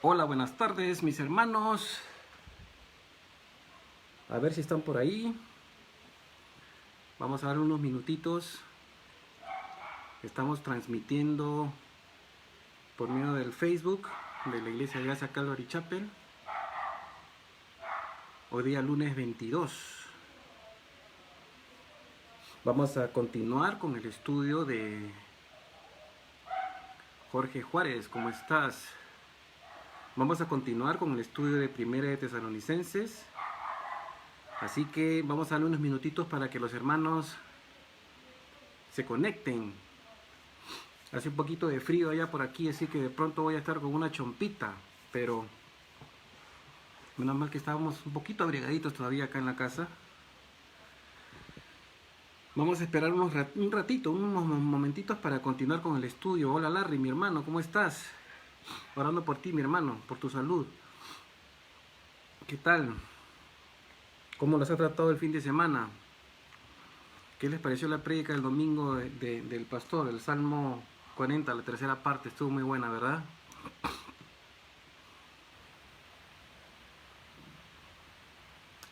Hola, buenas tardes, mis hermanos. A ver si están por ahí. Vamos a dar unos minutitos. Estamos transmitiendo por medio del Facebook de la Iglesia de Gracia Calvary Chapel. Hoy día lunes 22. Vamos a continuar con el estudio de Jorge Juárez. ¿Cómo estás? Vamos a continuar con el estudio de Primera de Tesalonicenses. Así que vamos a darle unos minutitos para que los hermanos se conecten. Hace un poquito de frío allá por aquí, así que de pronto voy a estar con una chompita, pero menos mal que estábamos un poquito abrigaditos todavía acá en la casa. Vamos a esperar un ratito, unos momentitos para continuar con el estudio. Hola Larry, mi hermano, ¿cómo estás? Orando por ti, mi hermano, por tu salud. ¿Qué tal? ¿Cómo los ha tratado el fin de semana? ¿Qué les pareció la prédica del domingo del pastor, el Salmo 40, la tercera parte? Estuvo muy buena, ¿verdad?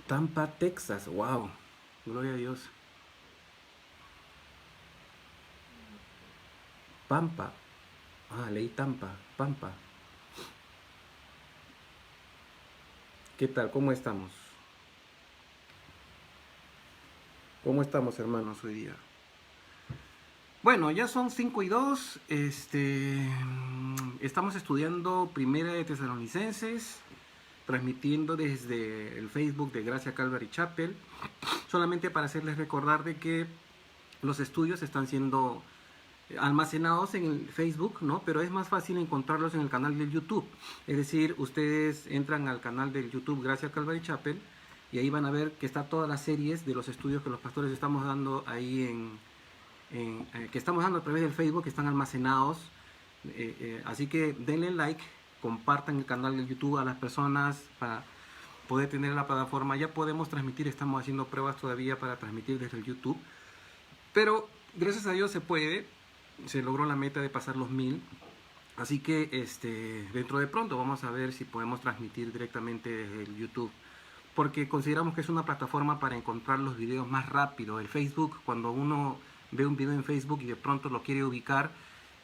Tampa, Texas, wow, gloria a Dios. Pampa, leí Tampa, Pampa. ¿Qué tal? ¿Cómo estamos? ¿Cómo estamos, hermanos, hoy día? Bueno, ya son 5:02. Estamos estudiando Primera de Tesalonicenses, transmitiendo desde el Facebook de Gracia Calvary Chapel. Solamente para hacerles recordar de que los estudios están siendo almacenados en el Facebook, ¿no? Pero es más fácil encontrarlos en el canal del YouTube. Es decir, ustedes entran al canal del YouTube Gracia Calvary Chapel y ahí van a ver que está todas las series de los estudios que los pastores estamos dando ahí que estamos dando a través del Facebook, que están almacenados. Así que denle like, compartan el canal del YouTube a las personas para poder tener la plataforma. Ya podemos transmitir, estamos haciendo pruebas todavía para transmitir desde el YouTube, pero gracias a Dios se puede. Se logró la meta de pasar los 1000. Así que dentro de pronto vamos a ver si podemos transmitir directamente desde el YouTube, porque consideramos que es una plataforma para encontrar los videos más rápido. El Facebook, cuando uno ve un video en Facebook y de pronto lo quiere ubicar,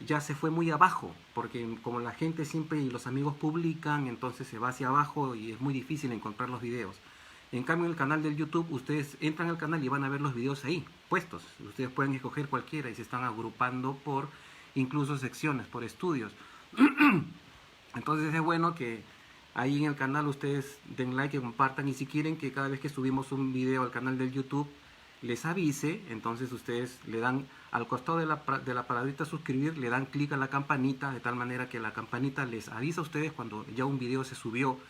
ya se fue muy abajo, porque como la gente siempre y los amigos publican, entonces se va hacia abajo y es muy difícil encontrar los videos. En cambio, en el canal del YouTube, ustedes entran al canal y van a ver los videos ahí, puestos. Ustedes pueden escoger cualquiera y se están agrupando por incluso secciones, por estudios. Entonces es bueno que ahí en el canal ustedes den like y compartan. Y si quieren que cada vez que subimos un video al canal del YouTube les avise, entonces ustedes le dan al costado de la palabrita suscribir, le dan clic a la campanita, de tal manera que la campanita les avisa a ustedes cuando ya un video se subió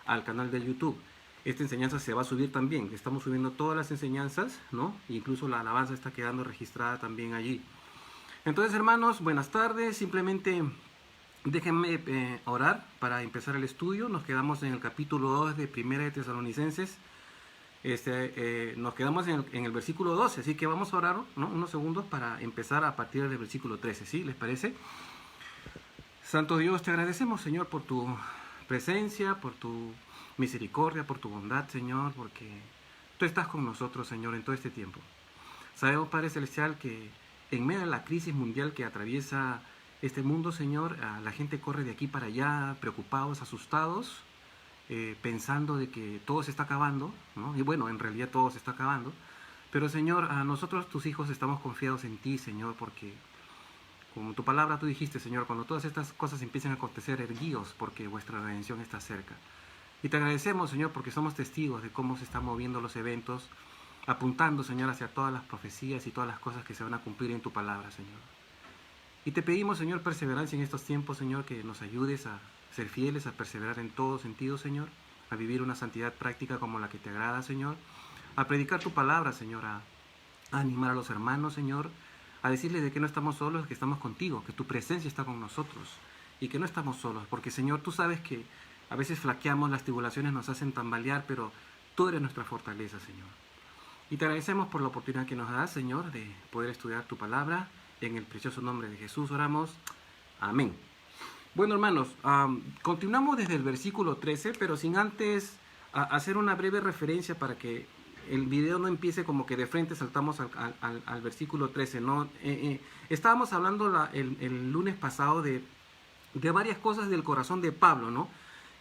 al canal del YouTube. Esta enseñanza se va a subir también. Estamos subiendo todas las enseñanzas, ¿no? Incluso la alabanza está quedando registrada también allí. Entonces, hermanos, buenas tardes. Simplemente déjenme orar para empezar el estudio. Nos quedamos en el capítulo 2 de Primera de Tesalonicenses. Nos quedamos en el versículo 12, así que vamos a orar, ¿no? Unos segundos para empezar a partir del versículo 13, ¿sí? ¿Les parece? Santo Dios, te agradecemos, Señor, por tu presencia, por tu misericordia, por tu bondad, Señor, porque tú estás con nosotros, Señor, en todo este tiempo. Sabemos, Padre Celestial, que en medio de la crisis mundial que atraviesa este mundo, Señor, la gente corre de aquí para allá, preocupados, asustados, pensando de que todo se está acabando, ¿no? Y bueno, en realidad todo se está acabando. Pero, Señor, a nosotros, tus hijos, estamos confiados en ti, Señor, porque como tu palabra tú dijiste, Señor, cuando todas estas cosas empiecen a acontecer, erguíos, porque vuestra redención está cerca. Y te agradecemos, Señor, porque somos testigos de cómo se están moviendo los eventos, apuntando, Señor, hacia todas las profecías y todas las cosas que se van a cumplir en tu palabra, Señor. Y te pedimos, Señor, perseverancia en estos tiempos, Señor, que nos ayudes a ser fieles, a perseverar en todo sentido, Señor, a vivir una santidad práctica como la que te agrada, Señor, a predicar tu palabra, Señor, a animar a los hermanos, Señor, a decirles de que no estamos solos, que estamos contigo, que tu presencia está con nosotros y que no estamos solos, porque, Señor, tú sabes que a veces flaqueamos, las tribulaciones nos hacen tambalear, pero tú eres nuestra fortaleza, Señor. Y te agradecemos por la oportunidad que nos das, Señor, de poder estudiar tu palabra. En el precioso nombre de Jesús oramos. Amén. Bueno, hermanos, continuamos desde el versículo 13, pero sin antes hacer una breve referencia para que el video no empiece como que de frente saltamos al versículo 13, ¿no? Estábamos hablando el lunes pasado de varias cosas del corazón de Pablo, ¿no?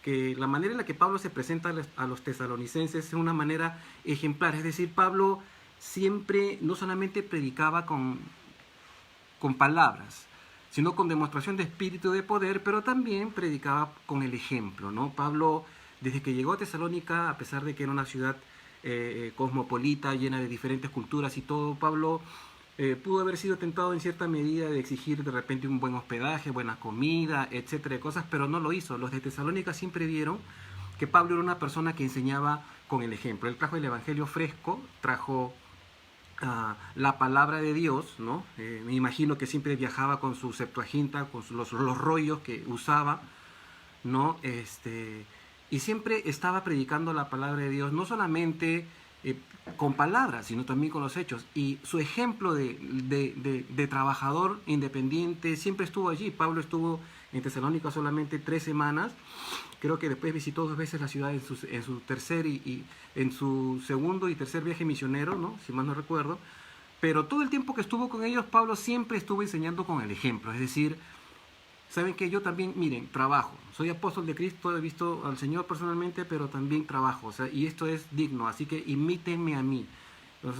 Que la manera en la que Pablo se presenta a los tesalonicenses es una manera ejemplar. Es decir, Pablo siempre no solamente predicaba con palabras, sino con demostración de espíritu de poder, pero también predicaba con el ejemplo, ¿no? Pablo, desde que llegó a Tesalónica, a pesar de que era una ciudad cosmopolita, llena de diferentes culturas y todo, Pablo pudo haber sido tentado en cierta medida de exigir de repente un buen hospedaje, buena comida, etcétera, de cosas, pero no lo hizo. Los de Tesalónica siempre vieron que Pablo era una persona que enseñaba con el ejemplo. Él trajo el evangelio fresco, trajo la palabra de Dios, ¿no? Me imagino que siempre viajaba con su Septuaginta, con los rollos que usaba, ¿no? Y siempre estaba predicando la palabra de Dios, no solamente con palabras, sino también con los hechos. Y su ejemplo de trabajador independiente siempre estuvo allí. Pablo estuvo en Tesalónica solamente 3 semanas. Creo que después visitó 2 veces la ciudad en su tercer y en su segundo y tercer viaje misionero, ¿no? Si mal no recuerdo. Pero todo el tiempo que estuvo con ellos, Pablo siempre estuvo enseñando con el ejemplo. Es decir, saben que yo también, miren, trabajo. Soy apóstol de Cristo, he visto al Señor personalmente, pero también trabajo. O sea, y esto es digno, así que imítenme a mí.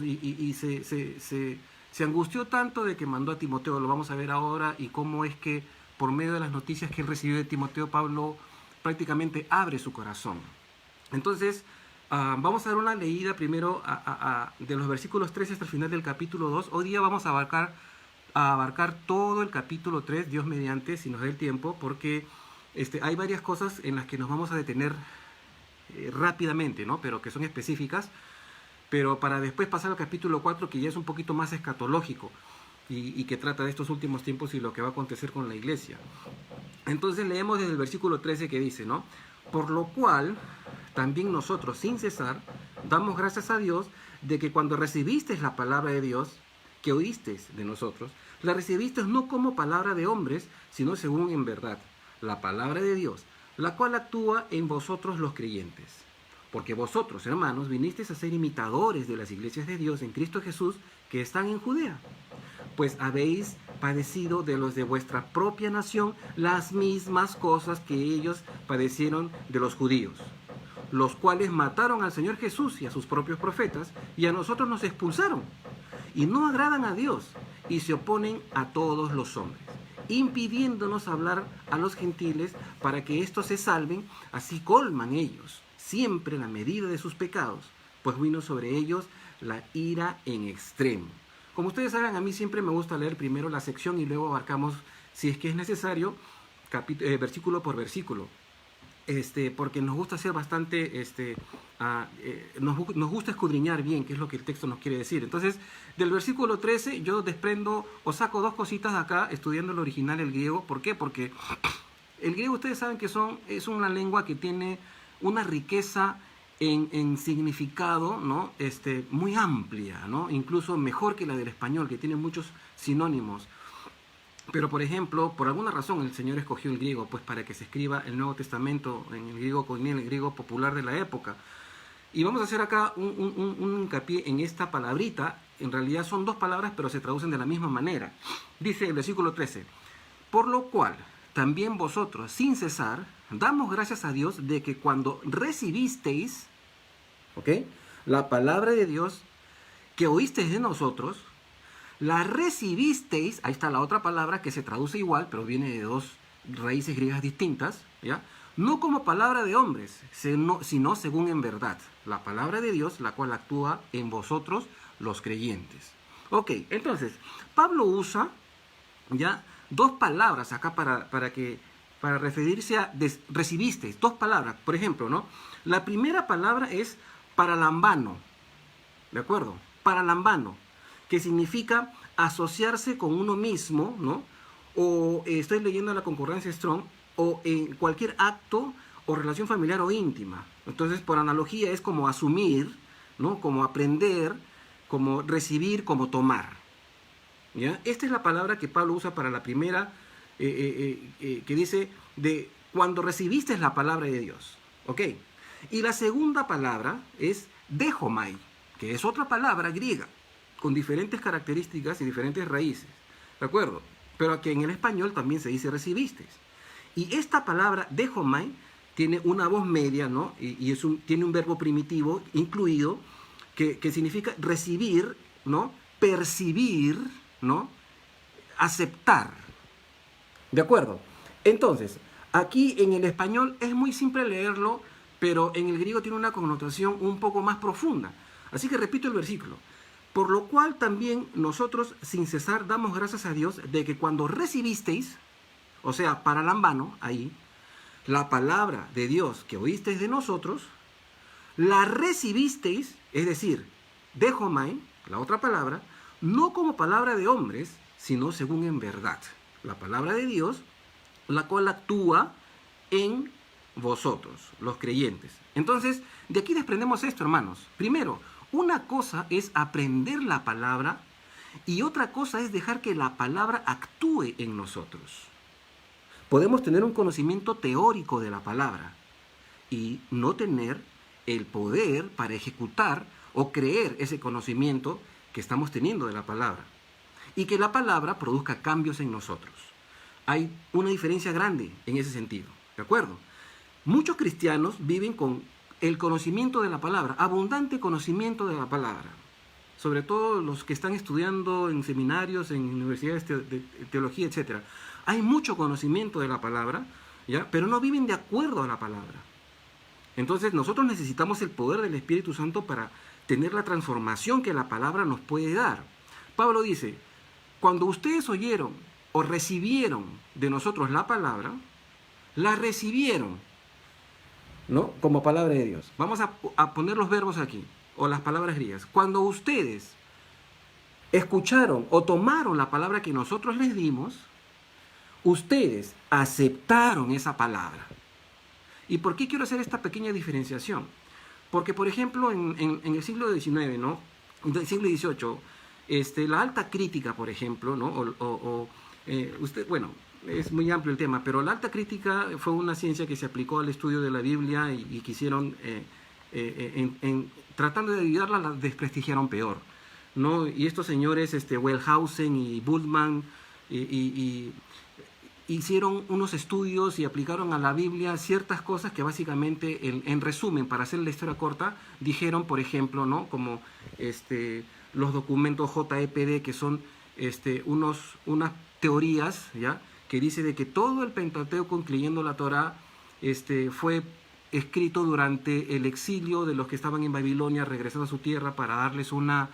Y se angustió tanto de que mandó a Timoteo, lo vamos a ver ahora, y cómo es que por medio de las noticias que él recibió de Timoteo, Pablo prácticamente abre su corazón. Entonces, vamos a dar una leída primero de los versículos 13 hasta el final del capítulo 2. Hoy día vamos a abarcar todo el capítulo 3, Dios mediante, si nos da el tiempo, porque hay varias cosas en las que nos vamos a detener rápidamente, ¿no? Pero que son específicas, pero para después pasar al capítulo 4, que ya es un poquito más escatológico y que trata de estos últimos tiempos y lo que va a acontecer con la iglesia. Entonces leemos desde el versículo 13 que dice, ¿no? Por lo cual, también nosotros, sin cesar, damos gracias a Dios de que cuando recibisteis la palabra de Dios, que oísteis de nosotros, la recibisteis no como palabra de hombres, sino según en verdad, la palabra de Dios, la cual actúa en vosotros los creyentes. Porque vosotros, hermanos, vinisteis a ser imitadores de las iglesias de Dios en Cristo Jesús que están en Judea, pues habéis padecido de los de vuestra propia nación las mismas cosas que ellos padecieron de los judíos, los cuales mataron al Señor Jesús y a sus propios profetas, y a nosotros nos expulsaron, y no agradan a Dios, y se oponen a todos los hombres, impidiéndonos hablar a los gentiles para que éstos se salven, así colman ellos siempre la medida de sus pecados, pues vino sobre ellos la ira en extremo. Como ustedes saben, a mí siempre me gusta leer primero la sección y luego abarcamos, si es que es necesario, versículo por versículo. Porque nos gusta hacer bastante, nos gusta escudriñar bien qué es lo que el texto nos quiere decir. Entonces, del versículo 13 yo desprendo o saco 2 cositas de acá, estudiando el original, el griego. ¿Por qué? Porque el griego, ustedes saben que es una lengua que tiene una riqueza en significado, ¿no? Muy amplia, ¿no? Incluso mejor que la del español, que tiene muchos sinónimos. Pero, por ejemplo, por alguna razón el Señor escogió el griego, pues para que se escriba el Nuevo Testamento en el griego koiné, el griego popular de la época. Y vamos a hacer acá un hincapié en esta palabrita. En realidad son 2 palabras, pero se traducen de la misma manera. Dice el versículo 13, por lo cual también vosotros, sin cesar, damos gracias a Dios de que cuando recibisteis, ¿ok?, la palabra de Dios que oísteis de nosotros, la recibisteis, ahí está la otra palabra que se traduce igual, pero viene de 2 raíces griegas distintas, ¿ya? No como palabra de hombres, sino según en verdad, la palabra de Dios, la cual actúa en vosotros los creyentes. Ok, entonces, Pablo usa ya 2 palabras acá para referirse a recibisteis, 2 palabras, por ejemplo, ¿no? La primera palabra es paralambano, ¿de acuerdo? Paralambano, que significa asociarse con uno mismo, ¿no? O estoy leyendo la concordancia Strong, o en cualquier acto o relación familiar o íntima. Entonces, por analogía, es como asumir, ¿no? Como aprender, como recibir, como tomar. ¿Ya? Esta es la palabra que Pablo usa para la primera que dice de cuando recibiste la palabra de Dios. ¿Ok? Y la segunda palabra es dejomai, que es otra palabra griega, con diferentes características y diferentes raíces. ¿De acuerdo? Pero aquí en el español también se dice recibisteis. Y esta palabra dejomai tiene una voz media, ¿no? Y tiene un verbo primitivo incluido que significa recibir, ¿no? Percibir, ¿no? Aceptar. ¿De acuerdo? Entonces, aquí en el español es muy simple leerlo, pero en el griego tiene una connotación un poco más profunda. Así que repito el versículo. Por lo cual también nosotros sin cesar damos gracias a Dios de que cuando recibisteis, o sea, paralambano, ahí, la palabra de Dios que oísteis de nosotros, la recibisteis, es decir, dejomai, la otra palabra, no como palabra de hombres, sino según en verdad. La palabra de Dios, la cual actúa en vosotros, los creyentes. Entonces, de aquí desprendemos esto, hermanos. Primero, una cosa es aprender la palabra y otra cosa es dejar que la palabra actúe en nosotros. Podemos tener un conocimiento teórico de la palabra y no tener el poder para ejecutar o creer ese conocimiento que estamos teniendo de la palabra. Y que la palabra produzca cambios en nosotros. Hay una diferencia grande en ese sentido, ¿de acuerdo? Muchos cristianos viven con el conocimiento de la palabra, abundante conocimiento de la palabra. Sobre todo los que están estudiando en seminarios, en universidades de teología, etc. Hay mucho conocimiento de la palabra, ¿ya? Pero no viven de acuerdo a la palabra. Entonces nosotros necesitamos el poder del Espíritu Santo para tener la transformación que la palabra nos puede dar. Pablo dice, cuando ustedes oyeron o recibieron de nosotros la palabra, la recibieron, ¿no? Como palabra de Dios. Vamos a poner los verbos aquí, o las palabras griegas. Cuando ustedes escucharon o tomaron la palabra que nosotros les dimos, ustedes aceptaron esa palabra. ¿Y por qué quiero hacer esta pequeña diferenciación? Porque, por ejemplo, en el siglo XIX, ¿no? Del siglo XVIII, la alta crítica, por ejemplo, ¿no? Bueno, es muy amplio el tema, pero la alta crítica fue una ciencia que se aplicó al estudio de la Biblia y quisieron, tratando de ayudarla, la desprestigiaron peor, ¿no? Y estos señores, Wellhausen y Bultmann, hicieron unos estudios y aplicaron a la Biblia ciertas cosas que básicamente, en resumen, para hacer la historia corta, dijeron, por ejemplo, ¿no? Como los documentos JEPD, que son unas teorías, ¿ya? Que dice de que todo el Pentateuco, incluyendo la Torá, fue escrito durante el exilio de los que estaban en Babilonia, regresando a su tierra para darles una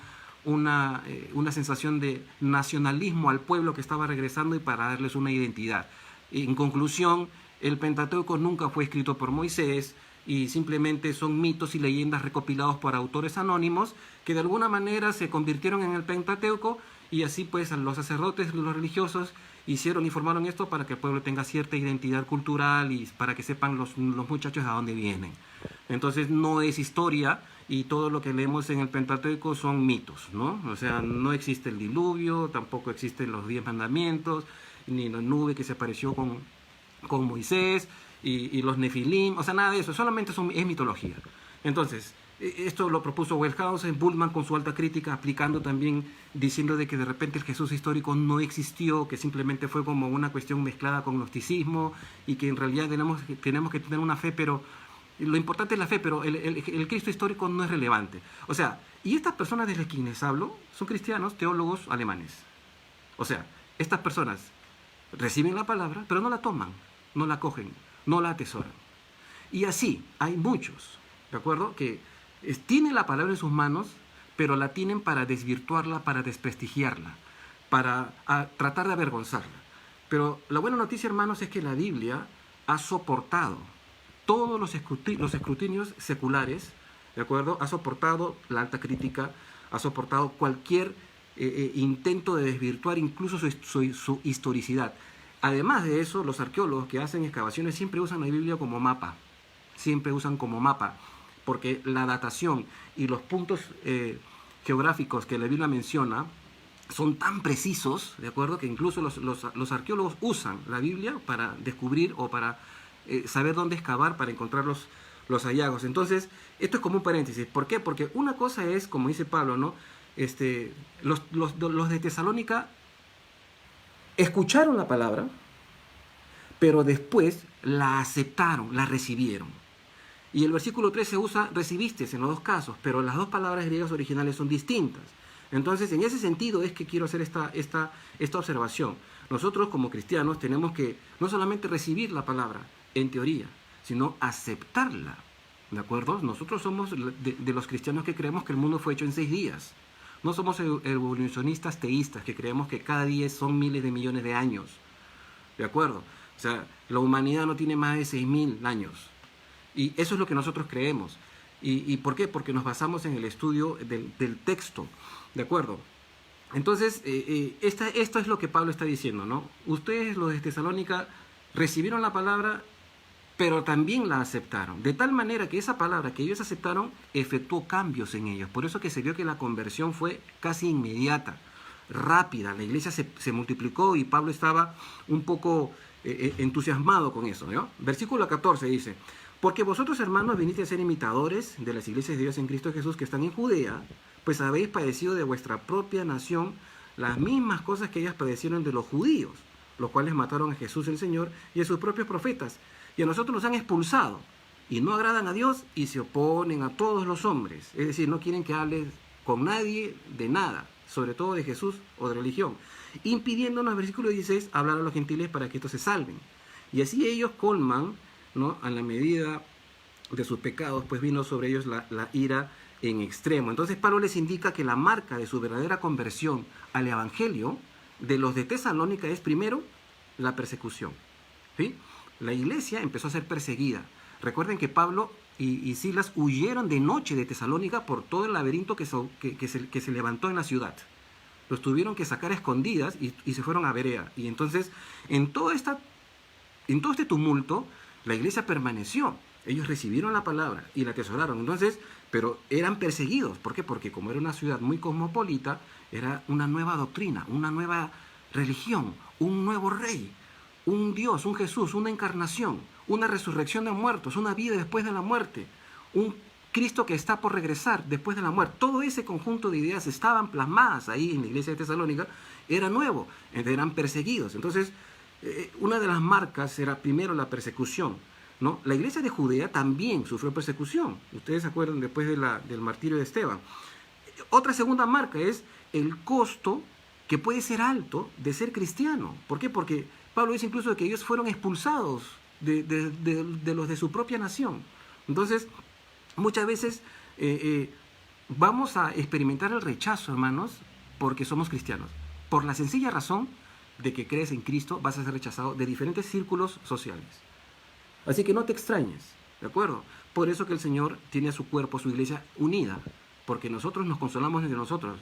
sensación de nacionalismo al pueblo que estaba regresando y para darles una identidad. En conclusión, el Pentateuco nunca fue escrito por Moisés y simplemente son mitos y leyendas recopilados por autores anónimos que de alguna manera se convirtieron en el Pentateuco, y así pues los sacerdotes y los religiosos hicieron y formaron esto para que el pueblo tenga cierta identidad cultural y para que sepan los muchachos a dónde vienen. Entonces no es historia, y todo lo que leemos en el Pentateuco son mitos, ¿no? O sea, no existe el diluvio, tampoco existen los 10 mandamientos, ni la nube que se apareció con Moisés, y los nefilim, o sea, nada de eso, solamente es mitología. Entonces, esto lo propuso Wellhausen, Bultmann con su alta crítica, aplicando también, diciendo de que de repente el Jesús histórico no existió, que simplemente fue como una cuestión mezclada con gnosticismo, y que en realidad tenemos que tener una fe, pero lo importante es la fe, pero el Cristo histórico no es relevante. O sea, y estas personas de quienes hablo son cristianos, teólogos alemanes. O sea, estas personas reciben la palabra, pero no la toman, no la cogen, no la atesoran. Y así hay muchos, ¿de acuerdo? Que tienen la palabra en sus manos, pero la tienen para desvirtuarla, para desprestigiarla, para tratar de avergonzarla. Pero la buena noticia, hermanos, es que la Biblia ha soportado todos los escrutinios seculares, ¿de acuerdo? Ha soportado la alta crítica, ha soportado cualquier intento de desvirtuar incluso su historicidad. Además de eso, los arqueólogos que hacen excavaciones siempre usan la Biblia como mapa, porque la datación y los puntos geográficos que la Biblia menciona son tan precisos, ¿de acuerdo? Que incluso los arqueólogos usan la Biblia para descubrir o para saber dónde excavar para encontrar los hallazgos. Entonces, esto es como un paréntesis. ¿Por qué? Porque una cosa es, como dice Pablo, ¿no? Los de Tesalónica escucharon la palabra, pero después la aceptaron, la recibieron. Y el versículo 13 usa recibiste en los dos casos, pero las dos palabras griegas originales son distintas. Entonces, en ese sentido es que quiero hacer esta observación. Nosotros como cristianos tenemos que no solamente recibir la palabra en teoría, sino aceptarla. ¿De acuerdo? Nosotros somos de los cristianos que creemos que el mundo fue hecho en 6 días. No somos evolucionistas teístas que creemos que cada día son miles de millones de años. ¿De acuerdo? O sea, la humanidad no tiene más de 6.000 años. Y eso es lo que nosotros creemos. ¿Y por qué? Porque nos basamos en el estudio del texto. ¿De acuerdo? Entonces, esto es lo que Pablo está diciendo, ¿no? Ustedes, los de Tesalónica, recibieron la palabra, pero también la aceptaron. De tal manera que esa palabra que ellos aceptaron efectuó cambios en ellos. Por eso que se vio que la conversión fue casi inmediata, rápida. La iglesia se multiplicó y Pablo estaba un poco entusiasmado con eso, ¿no? Versículo 14 dice: porque vosotros, hermanos, viniste a ser imitadores de las iglesias de Dios en Cristo Jesús que están en Judea, pues habéis padecido de vuestra propia nación las mismas cosas que ellas padecieron de los judíos, los cuales mataron a Jesús el Señor y a sus propios profetas, y a nosotros nos han expulsado, y no agradan a Dios y se oponen a todos los hombres. Es decir, no quieren que hables con nadie de nada, sobre todo de Jesús o de religión, impidiéndonos, versículo 16, hablar a los gentiles para que estos se salven. Y así ellos colman, ¿no?, a la medida de sus pecados, pues vino sobre ellos la ira en extremo. Entonces Pablo les indica que la marca de su verdadera conversión al evangelio de los de Tesalónica es primero la persecución, ¿sí? La iglesia empezó a ser perseguida. Recuerden que Pablo y Silas huyeron de noche de Tesalónica por todo el laberinto que se levantó en la ciudad. Los tuvieron que sacar a escondidas y se fueron a Berea. Y entonces, en todo este tumulto, la iglesia permaneció. Ellos recibieron la palabra y la atesoraron. Entonces, pero eran perseguidos. ¿Por qué? Porque como era una ciudad muy cosmopolita, era una nueva doctrina, una nueva religión, un nuevo rey, un Dios, un Jesús, una encarnación, una resurrección de muertos, una vida después de la muerte, un Cristo que está por regresar después de la muerte. Todo ese conjunto de ideas estaban plasmadas ahí en la iglesia de Tesalónica, era nuevo, eran perseguidos. Entonces, una de las marcas era primero la persecución, ¿no? La iglesia de Judea también sufrió persecución. Ustedes se acuerdan después del martirio de Esteban. Otra segunda marca es el costo que puede ser alto de ser cristiano. ¿Por qué? Porque Pablo dice incluso que ellos fueron expulsados de los de su propia nación. Entonces, muchas veces vamos a experimentar el rechazo, hermanos, porque somos cristianos. Por la sencilla razón de que crees en Cristo, vas a ser rechazado de diferentes círculos sociales. Así que no te extrañes, ¿de acuerdo? Por eso que el Señor tiene a su cuerpo, a su iglesia unida, porque nosotros nos consolamos entre nosotros.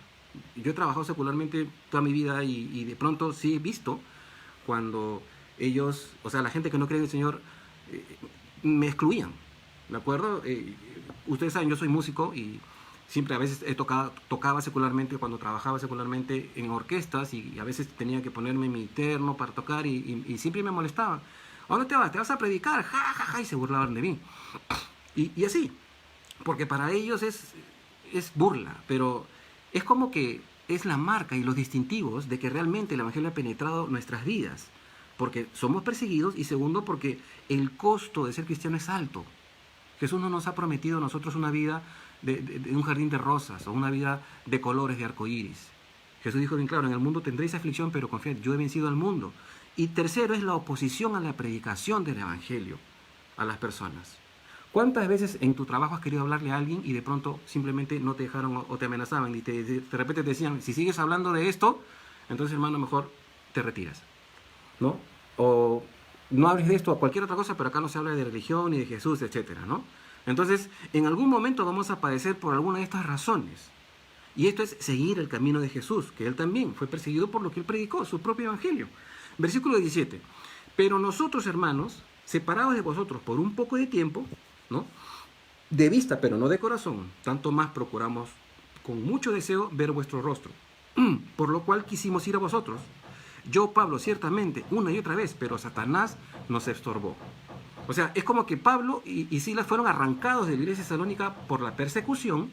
Yo he trabajado secularmente toda mi vida y de pronto sí he visto cuando ellos, o sea, la gente que no cree en el Señor, me excluían, ¿de acuerdo? Ustedes saben, yo soy músico y siempre a veces tocaba secularmente, cuando trabajaba secularmente en orquestas y a veces tenía que ponerme mi terno para tocar y siempre me molestaban. ¿A dónde te vas? ¿Te vas a predicar? Ja, ja, ja, y se burlaban de mí. Y así, porque para ellos es burla, pero es como que es la marca y los distintivos de que realmente el Evangelio ha penetrado nuestras vidas, porque somos perseguidos y segundo porque el costo de ser cristiano es alto. Jesús no nos ha prometido a nosotros una vida de un jardín de rosas o una vida de colores de arcoíris. Jesús dijo bien claro: en el mundo tendréis aflicción, pero confiad, yo he vencido al mundo. Y tercero es la oposición a la predicación del Evangelio a las personas. ¿Cuántas veces en tu trabajo has querido hablarle a alguien y de pronto simplemente no te dejaron o te amenazaban y de repente te decían: si sigues hablando de esto, entonces, hermano, mejor te retiras, ¿no? O no hables de esto o cualquier otra cosa, pero acá no se habla de religión ni de Jesús, etcétera, ¿no? Entonces, en algún momento vamos a padecer por alguna de estas razones. Y esto es seguir el camino de Jesús, que él también fue perseguido por lo que él predicó, su propio evangelio. Versículo 17. Pero nosotros, hermanos, separados de vosotros por un poco de tiempo, ¿no?, de vista pero no de corazón, tanto más procuramos con mucho deseo ver vuestro rostro, por lo cual quisimos ir a vosotros. Yo, Pablo, ciertamente, una y otra vez, pero Satanás nos estorbó. O sea, es como que Pablo y Silas fueron arrancados de la iglesia salónica por la persecución,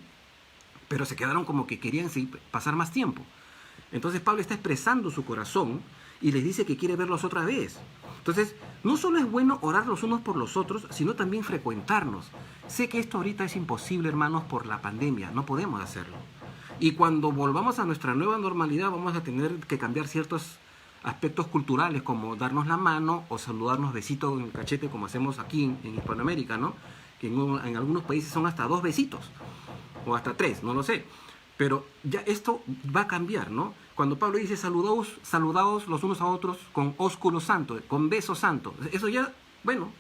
pero se quedaron como que querían pasar más tiempo. Entonces Pablo está expresando su corazón y les dice que quiere verlos otra vez. Entonces, no solo es bueno orar los unos por los otros, sino también frecuentarnos. Sé que esto ahorita es imposible, hermanos, por la pandemia, no podemos hacerlo. Y cuando volvamos a nuestra nueva normalidad, vamos a tener que cambiar ciertos aspectos culturales, como darnos la mano o saludarnos besito en el cachete, como hacemos aquí en Hispanoamérica, ¿no? Que en algunos países son hasta 2 besitos, o hasta 3, no lo sé. Pero ya esto va a cambiar, ¿no? Cuando Pablo dice saludaos los unos a otros con ósculo santo, con beso santo, eso ya, bueno,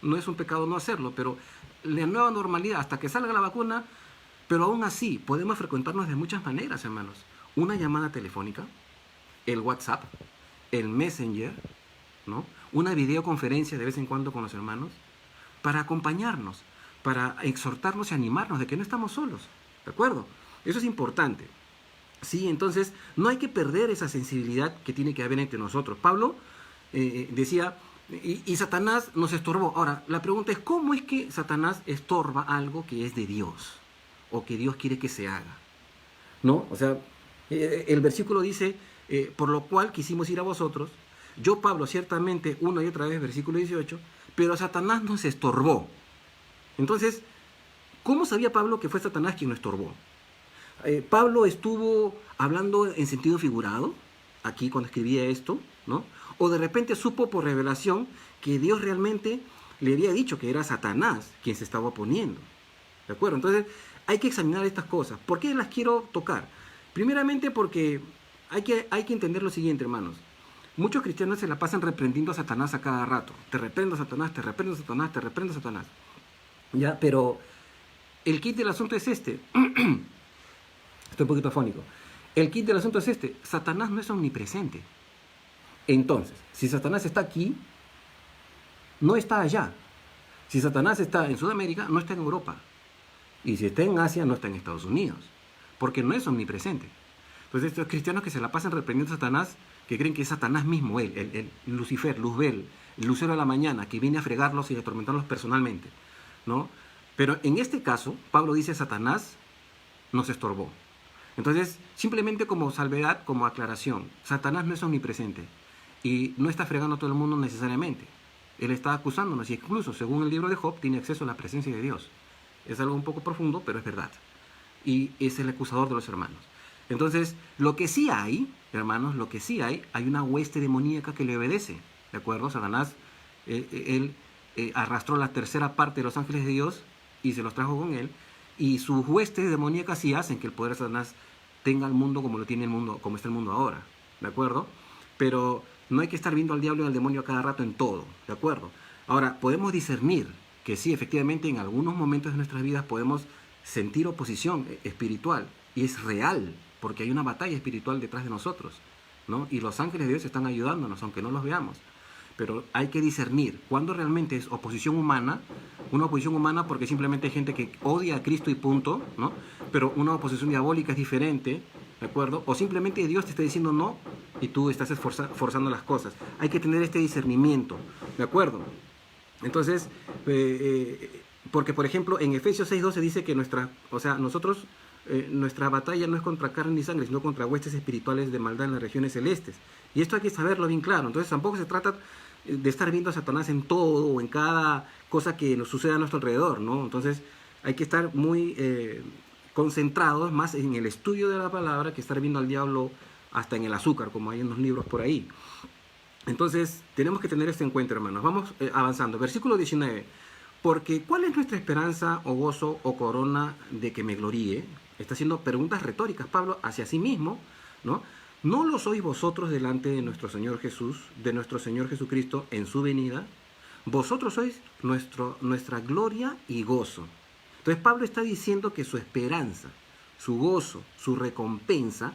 no es un pecado no hacerlo, pero la nueva normalidad, hasta que salga la vacuna, pero aún así podemos frecuentarnos de muchas maneras, hermanos. Una llamada telefónica, el WhatsApp, el Messenger, ¿no? Una videoconferencia de vez en cuando con los hermanos, para acompañarnos, para exhortarnos y animarnos de que no estamos solos, ¿de acuerdo? Eso es importante. Sí, entonces no hay que perder esa sensibilidad que tiene que haber entre nosotros. Pablo decía, y Satanás nos estorbó. Ahora, la pregunta es, ¿cómo es que Satanás estorba algo que es de Dios? O que Dios quiere que se haga, ¿no? O sea, el versículo dice, por lo cual quisimos ir a vosotros. Yo, Pablo, ciertamente, una y otra vez, versículo 18, pero Satanás nos estorbó. Entonces, ¿cómo sabía Pablo que fue Satanás quien lo estorbó? Pablo estuvo hablando en sentido figurado, aquí cuando escribía esto, ¿no? O de repente supo por revelación que Dios realmente le había dicho que era Satanás quien se estaba oponiendo, ¿de acuerdo? Entonces, hay que examinar estas cosas. ¿Por qué las quiero tocar? Primeramente porque hay que entender lo siguiente, hermanos. Muchos cristianos se la pasan reprendiendo a Satanás a cada rato. Te reprendo, Satanás, te reprendo, Satanás, te reprendo, Satanás. Ya, pero el kit del asunto es este. Estoy un poquito afónico. El kit del asunto es este. Satanás no es omnipresente. Entonces, si Satanás está aquí, no está allá. Si Satanás está en Sudamérica, no está en Europa. Y si está en Asia, no está en Estados Unidos. Porque no es omnipresente. Entonces, estos cristianos que se la pasan reprendiendo a Satanás, que creen que es Satanás mismo, el Lucifer, Luzbel, el lucero de la mañana, que viene a fregarlos y a atormentarlos personalmente, ¿no? Pero en este caso, Pablo dice, Satanás nos estorbó. Entonces, simplemente como salvedad, como aclaración, Satanás no es omnipresente y no está fregando a todo el mundo necesariamente. Él está acusándonos y incluso, según el libro de Job, tiene acceso a la presencia de Dios. Es algo un poco profundo, pero es verdad. Y es el acusador de los hermanos. Entonces, lo que sí hay, hermanos, lo que sí hay una hueste demoníaca que le obedece, ¿de acuerdo? Satanás, él arrastró la tercera parte de los ángeles de Dios y se los trajo con él, y sus huestes demoníacas sí hacen que el poder de Satanás tenga el mundo como lo tiene el mundo, como está el mundo ahora, ¿de acuerdo? Pero no hay que estar viendo al diablo y al demonio a cada rato en todo, ¿de acuerdo? Ahora, podemos discernir que sí, efectivamente, en algunos momentos de nuestras vidas podemos sentir oposición espiritual, y es real, porque hay una batalla espiritual detrás de nosotros, ¿no? Y los ángeles de Dios están ayudándonos, aunque no los veamos. Pero hay que discernir cuándo realmente es oposición humana, una oposición humana porque simplemente hay gente que odia a Cristo y punto, ¿no? Pero una oposición diabólica es diferente, ¿de acuerdo? O simplemente Dios te está diciendo no y tú estás forzando las cosas. Hay que tener este discernimiento, ¿de acuerdo? Entonces, porque por ejemplo en Efesios 6:12 dice que nosotros, nuestra batalla no es contra carne ni sangre, sino contra huestes espirituales de maldad en las regiones celestes. Y esto hay que saberlo bien claro. Entonces tampoco se trata de estar viendo a Satanás en todo o en cada cosa que nos suceda a nuestro alrededor, ¿no? Entonces hay que estar muy concentrados más en el estudio de la palabra que estar viendo al diablo hasta en el azúcar, como hay en los libros por ahí. Entonces tenemos que tener esto en cuenta, hermanos. Vamos avanzando. Versículo 19. Porque ¿cuál es nuestra esperanza o gozo o corona de que me gloríe? Está haciendo preguntas retóricas Pablo hacia sí mismo, ¿no? ¿No lo sois vosotros delante de nuestro Señor Jesús, de nuestro Señor Jesucristo en su venida? Vosotros sois nuestra gloria y gozo. Entonces Pablo está diciendo que su esperanza, su gozo, su recompensa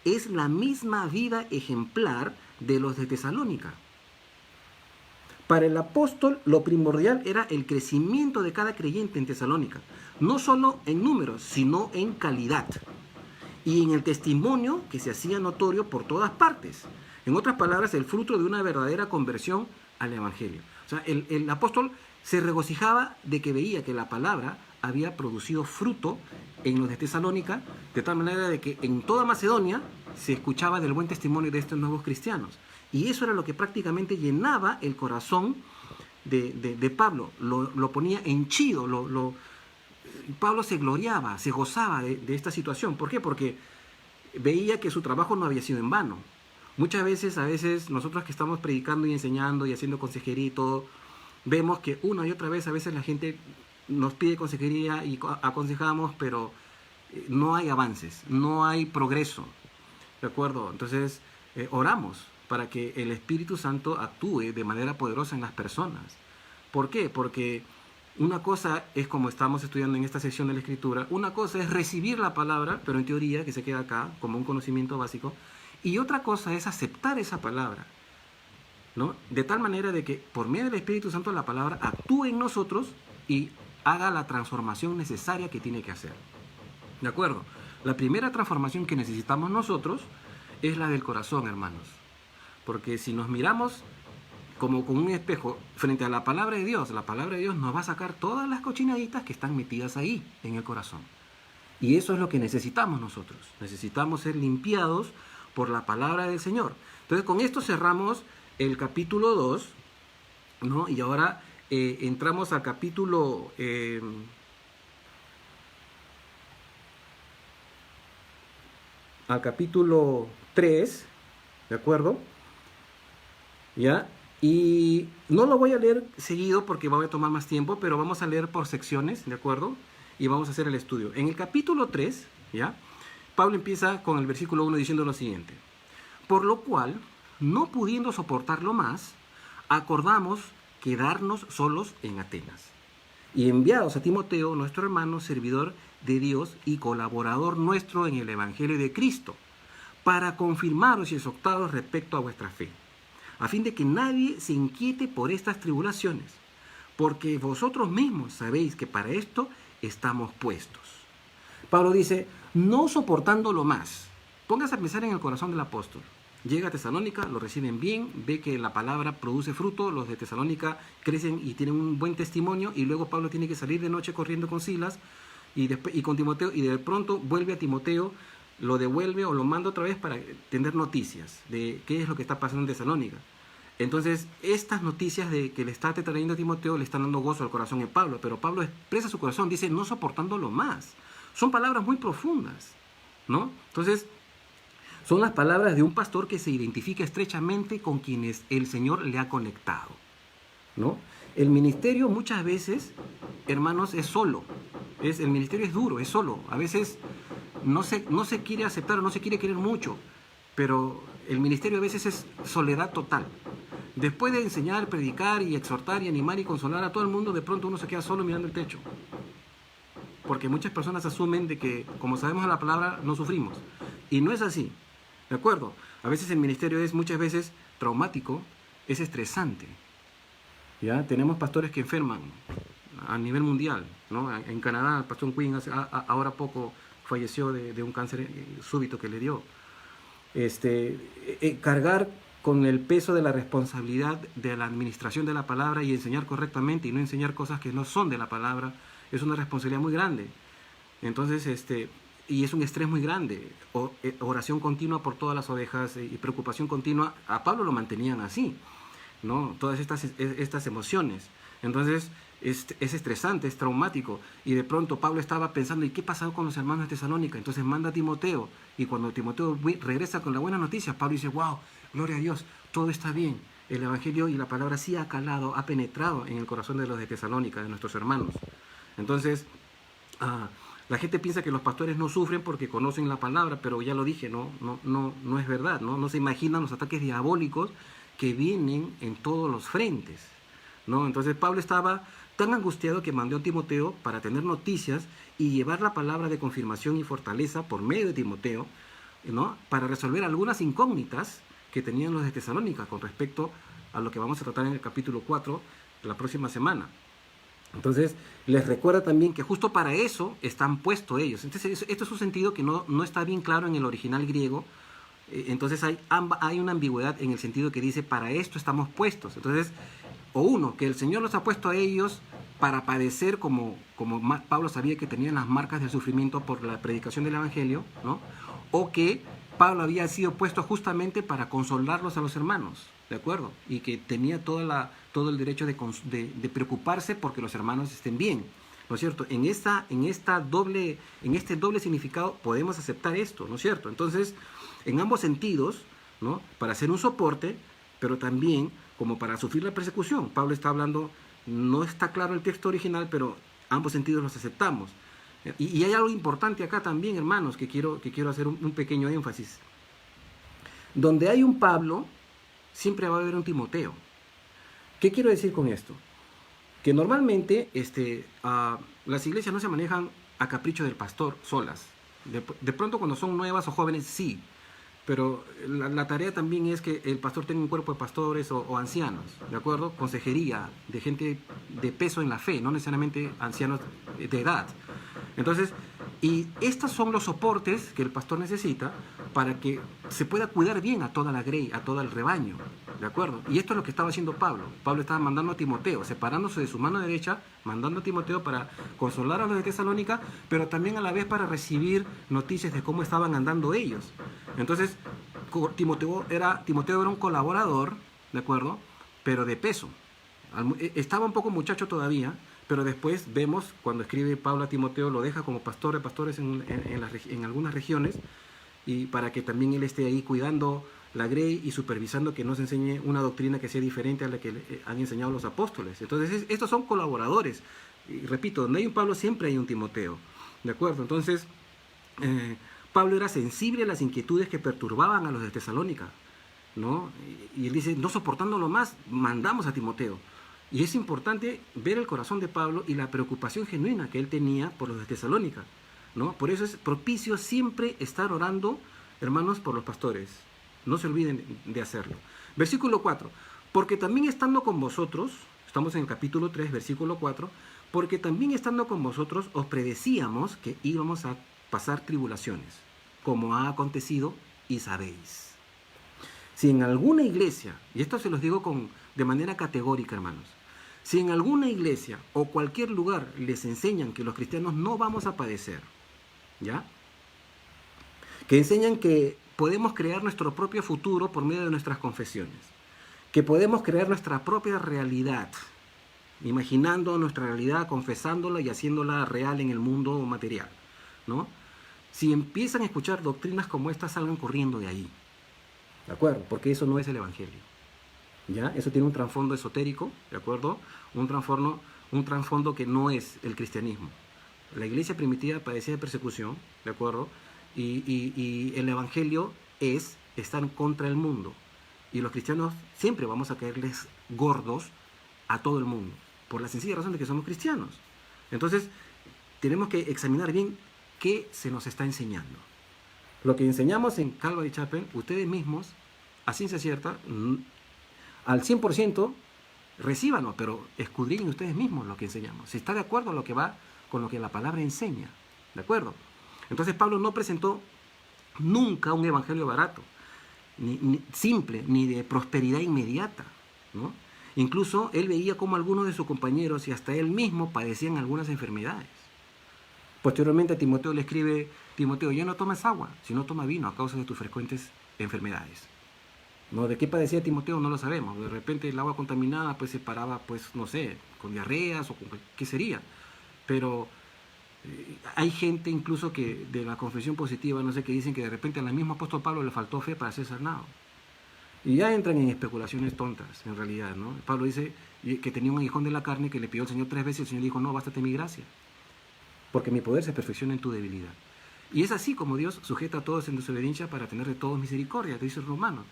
es la misma vida ejemplar de los de Tesalónica. Para el apóstol lo primordial era el crecimiento de cada creyente en Tesalónica, no solo en números, sino en calidad. y en el testimonio que se hacía notorio por todas partes. En otras palabras, el fruto de una verdadera conversión al Evangelio. O sea, el apóstol se regocijaba de que veía que la palabra había producido fruto en los de Tesalónica, de tal manera de que en toda Macedonia se escuchaba del buen testimonio de estos nuevos cristianos. Y eso era lo que prácticamente llenaba el corazón de Pablo, lo ponía henchido, Pablo se gloriaba, se gozaba de esta situación. ¿Por qué? Porque veía que su trabajo no había sido en vano. Muchas veces, nosotros que estamos predicando y enseñando y haciendo consejería y todo, vemos que una y otra vez, a veces la gente nos pide consejería y aconsejamos, pero no hay avances, no hay progreso, ¿de acuerdo? Entonces, oramos para que el Espíritu Santo actúe de manera poderosa en las personas. ¿Por qué? Porque una cosa es, como estamos estudiando en esta sección de la Escritura, una cosa es recibir la palabra, pero en teoría, que se queda acá como un conocimiento básico, y otra cosa es aceptar esa palabra, ¿no? De tal manera de que por medio del Espíritu Santo la palabra actúe en nosotros y haga la transformación necesaria que tiene que hacer. ¿De acuerdo? La primera transformación que necesitamos nosotros es la del corazón, hermanos. Porque si nos miramos como con un espejo frente a la palabra de Dios, la palabra de Dios nos va a sacar todas las cochinaditas que están metidas ahí, en el corazón. Y eso es lo que necesitamos nosotros. Necesitamos ser limpiados por la palabra del Señor. Entonces, con esto cerramos el capítulo 2, ¿no? Y ahora entramos al capítulo... al capítulo 3, ¿de acuerdo? ¿Ya? Y no lo voy a leer seguido porque va a tomar más tiempo, pero vamos a leer por secciones, ¿de acuerdo? Y vamos a hacer el estudio. En el capítulo 3, ¿ya? Pablo empieza con el versículo 1 diciendo lo siguiente: por lo cual, no pudiendo soportarlo más, acordamos quedarnos solos en Atenas. Y enviados a Timoteo, nuestro hermano, servidor de Dios y colaborador nuestro en el Evangelio de Cristo, para confirmaros y exhortaros respecto a vuestra fe, a fin de que nadie se inquiete por estas tribulaciones, porque vosotros mismos sabéis que para esto estamos puestos. Pablo dice, no soportándolo más. Póngase a pensar en el corazón del apóstol. Llega a Tesalónica, lo reciben bien, ve que la palabra produce fruto, los de Tesalónica crecen y tienen un buen testimonio, y luego Pablo tiene que salir de noche corriendo con Silas y con Timoteo, y de pronto vuelve a Timoteo, lo devuelve o lo manda otra vez para tener noticias de qué es lo que está pasando en Tesalónica. Entonces, estas noticias de que le está trayendo a Timoteo le están dando gozo al corazón de Pablo, pero Pablo expresa su corazón, dice, no soportándolo más. Son palabras muy profundas, ¿no? Entonces, son las palabras de un pastor que se identifica estrechamente con quienes el Señor le ha conectado, ¿no? El ministerio muchas veces, hermanos, es solo. El ministerio es duro, es solo. A veces no se quiere aceptar o no se quiere querer mucho, pero el ministerio a veces es soledad total. Después de enseñar, predicar y exhortar y animar y consolar a todo el mundo, de pronto uno se queda solo mirando el techo. Porque muchas personas asumen de que, como sabemos la palabra, no sufrimos. Y no es así, ¿de acuerdo? A veces el ministerio es muchas veces traumático, es estresante. ¿Ya? Tenemos pastores que enferman a nivel mundial, ¿no? En Canadá, el pastor Quinn ahora poco falleció de un cáncer súbito que le dio. Cargar con el peso de la responsabilidad de la administración de la palabra y enseñar correctamente y no enseñar cosas que no son de la palabra es una responsabilidad muy grande. Entonces, y es un estrés muy grande. Oración continua por todas las ovejas y preocupación continua. A Pablo lo mantenían así, ¿no? Todas estas emociones. Entonces, es estresante, es traumático. Y de pronto Pablo estaba pensando, ¿y qué pasó con los hermanos de Tesalónica? Entonces manda a Timoteo. Y cuando Timoteo regresa con la buena noticia, Pablo dice, wow, gloria a Dios, todo está bien. El Evangelio y la palabra sí ha calado, ha penetrado en el corazón de los de Tesalónica, de nuestros hermanos. Entonces, la gente piensa que los pastores no sufren porque conocen la palabra, pero ya lo dije, no es verdad, ¿no? No se imaginan los ataques diabólicos que vienen en todos los frentes, ¿no? Entonces Pablo estaba tan angustiado que mandó a Timoteo para tener noticias y llevar la palabra de confirmación y fortaleza por medio de Timoteo, ¿no? Para resolver algunas incógnitas que tenían los de Tesalónica con respecto a lo que vamos a tratar en el capítulo 4 la próxima semana. Entonces, les recuerda también que justo para eso están puestos ellos. Entonces, esto es un sentido que no está bien claro en el original griego. Entonces, hay una ambigüedad en el sentido que dice, para esto estamos puestos. Entonces, o uno, que el Señor los ha puesto a ellos para padecer como Pablo sabía que tenían las marcas del sufrimiento por la predicación del Evangelio, ¿no? O que Pablo había sido puesto justamente para consolarlos a los hermanos, ¿de acuerdo? Y que tenía todo el derecho de preocuparse porque los hermanos estén bien, ¿no es cierto? En este doble significado podemos aceptar esto, ¿no es cierto? Entonces, en ambos sentidos, ¿no? Para hacer un soporte, pero también como para sufrir la persecución. Pablo está hablando, no está claro el texto original, pero ambos sentidos los aceptamos. Y hay algo importante acá también, hermanos, que quiero hacer un pequeño énfasis. Donde hay un Pablo, siempre va a haber un Timoteo. ¿Qué quiero decir con esto? Que normalmente las iglesias no se manejan a capricho del pastor solas. De pronto cuando son nuevas o jóvenes, sí. Pero la tarea también es que el pastor tenga un cuerpo de pastores o ancianos, ¿de acuerdo? Consejería de gente de peso en la fe, no necesariamente ancianos de edad. Entonces, y estos son los soportes que el pastor necesita para que se pueda cuidar bien a toda la grey, a todo el rebaño, ¿de acuerdo? Y esto es lo que estaba haciendo Pablo. Pablo estaba mandando a Timoteo, separándose de su mano derecha, mandando a Timoteo para consolar a los de Tesalónica, pero también a la vez para recibir noticias de cómo estaban andando ellos. Entonces, Timoteo era un colaborador, ¿de acuerdo? Pero de peso. Estaba un poco muchacho todavía, pero después vemos, cuando escribe Pablo a Timoteo, lo deja como pastor de pastores en algunas regiones, y para que también él esté ahí cuidando la grey y supervisando que no se enseñe una doctrina que sea diferente a la que han enseñado los apóstoles. Entonces, estos son colaboradores. Y repito, donde hay un Pablo siempre hay un Timoteo. ¿De acuerdo? Entonces, Pablo era sensible a las inquietudes que perturbaban a los de Tesalónica, ¿no? Y él dice, no soportándolo más, mandamos a Timoteo. Y es importante ver el corazón de Pablo y la preocupación genuina que él tenía por los de Tesalónica, ¿no? Por eso es propicio siempre estar orando, hermanos, por los pastores. No se olviden de hacerlo. Versículo 4. Porque también estando con vosotros, estamos en el capítulo 3, versículo 4, porque también estando con vosotros os predecíamos que íbamos a pasar tribulaciones, como ha acontecido y sabéis. Si en alguna iglesia, y esto se los digo de manera categórica, hermanos, si en alguna iglesia o cualquier lugar les enseñan que los cristianos no vamos a padecer, ¿ya? Que enseñan que podemos crear nuestro propio futuro por medio de nuestras confesiones, que podemos crear nuestra propia realidad, imaginando nuestra realidad, confesándola y haciéndola real en el mundo material, ¿no? Si empiezan a escuchar doctrinas como estas, salgan corriendo de ahí, ¿de acuerdo? Porque eso no es el Evangelio, ¿ya? Eso tiene un trasfondo esotérico, ¿de acuerdo? Un trasfondo que no es el cristianismo. La iglesia primitiva padecía persecución, ¿de acuerdo? Y el Evangelio es estar contra el mundo. Y los cristianos siempre vamos a caerles gordos a todo el mundo, por la sencilla razón de que somos cristianos. Entonces, tenemos que examinar bien qué se nos está enseñando. Lo que enseñamos en Calvary Chapel, ustedes mismos, a ciencia cierta, al 100%, recíbanlo, pero escudriñen ustedes mismos lo que enseñamos. Si está de acuerdo a lo que va con lo que la palabra enseña, ¿de acuerdo? Entonces Pablo no presentó nunca un evangelio barato, ni simple, ni de prosperidad inmediata, ¿no? Incluso él veía como algunos de sus compañeros y hasta él mismo padecían algunas enfermedades. Posteriormente a Timoteo le escribe, Timoteo, ya no tomes agua, sino toma vino a causa de tus frecuentes enfermedades. ¿No? ¿De qué padecía Timoteo? No lo sabemos. De repente el agua contaminada pues se paraba, pues no sé, con diarreas o con qué sería. Pero hay gente incluso que de la confesión positiva, no sé, que dicen que de repente al mismo apóstol Pablo le faltó fe para ser sanado. Y ya entran en especulaciones tontas, en realidad, ¿no? Pablo dice que tenía un aguijón de la carne que le pidió al Señor 3 veces y el Señor dijo, no, bástate mi gracia, porque mi poder se perfecciona en tu debilidad. Y es así como Dios sujeta a todos en desobediencia para tener de todos misericordia, dice el Romano.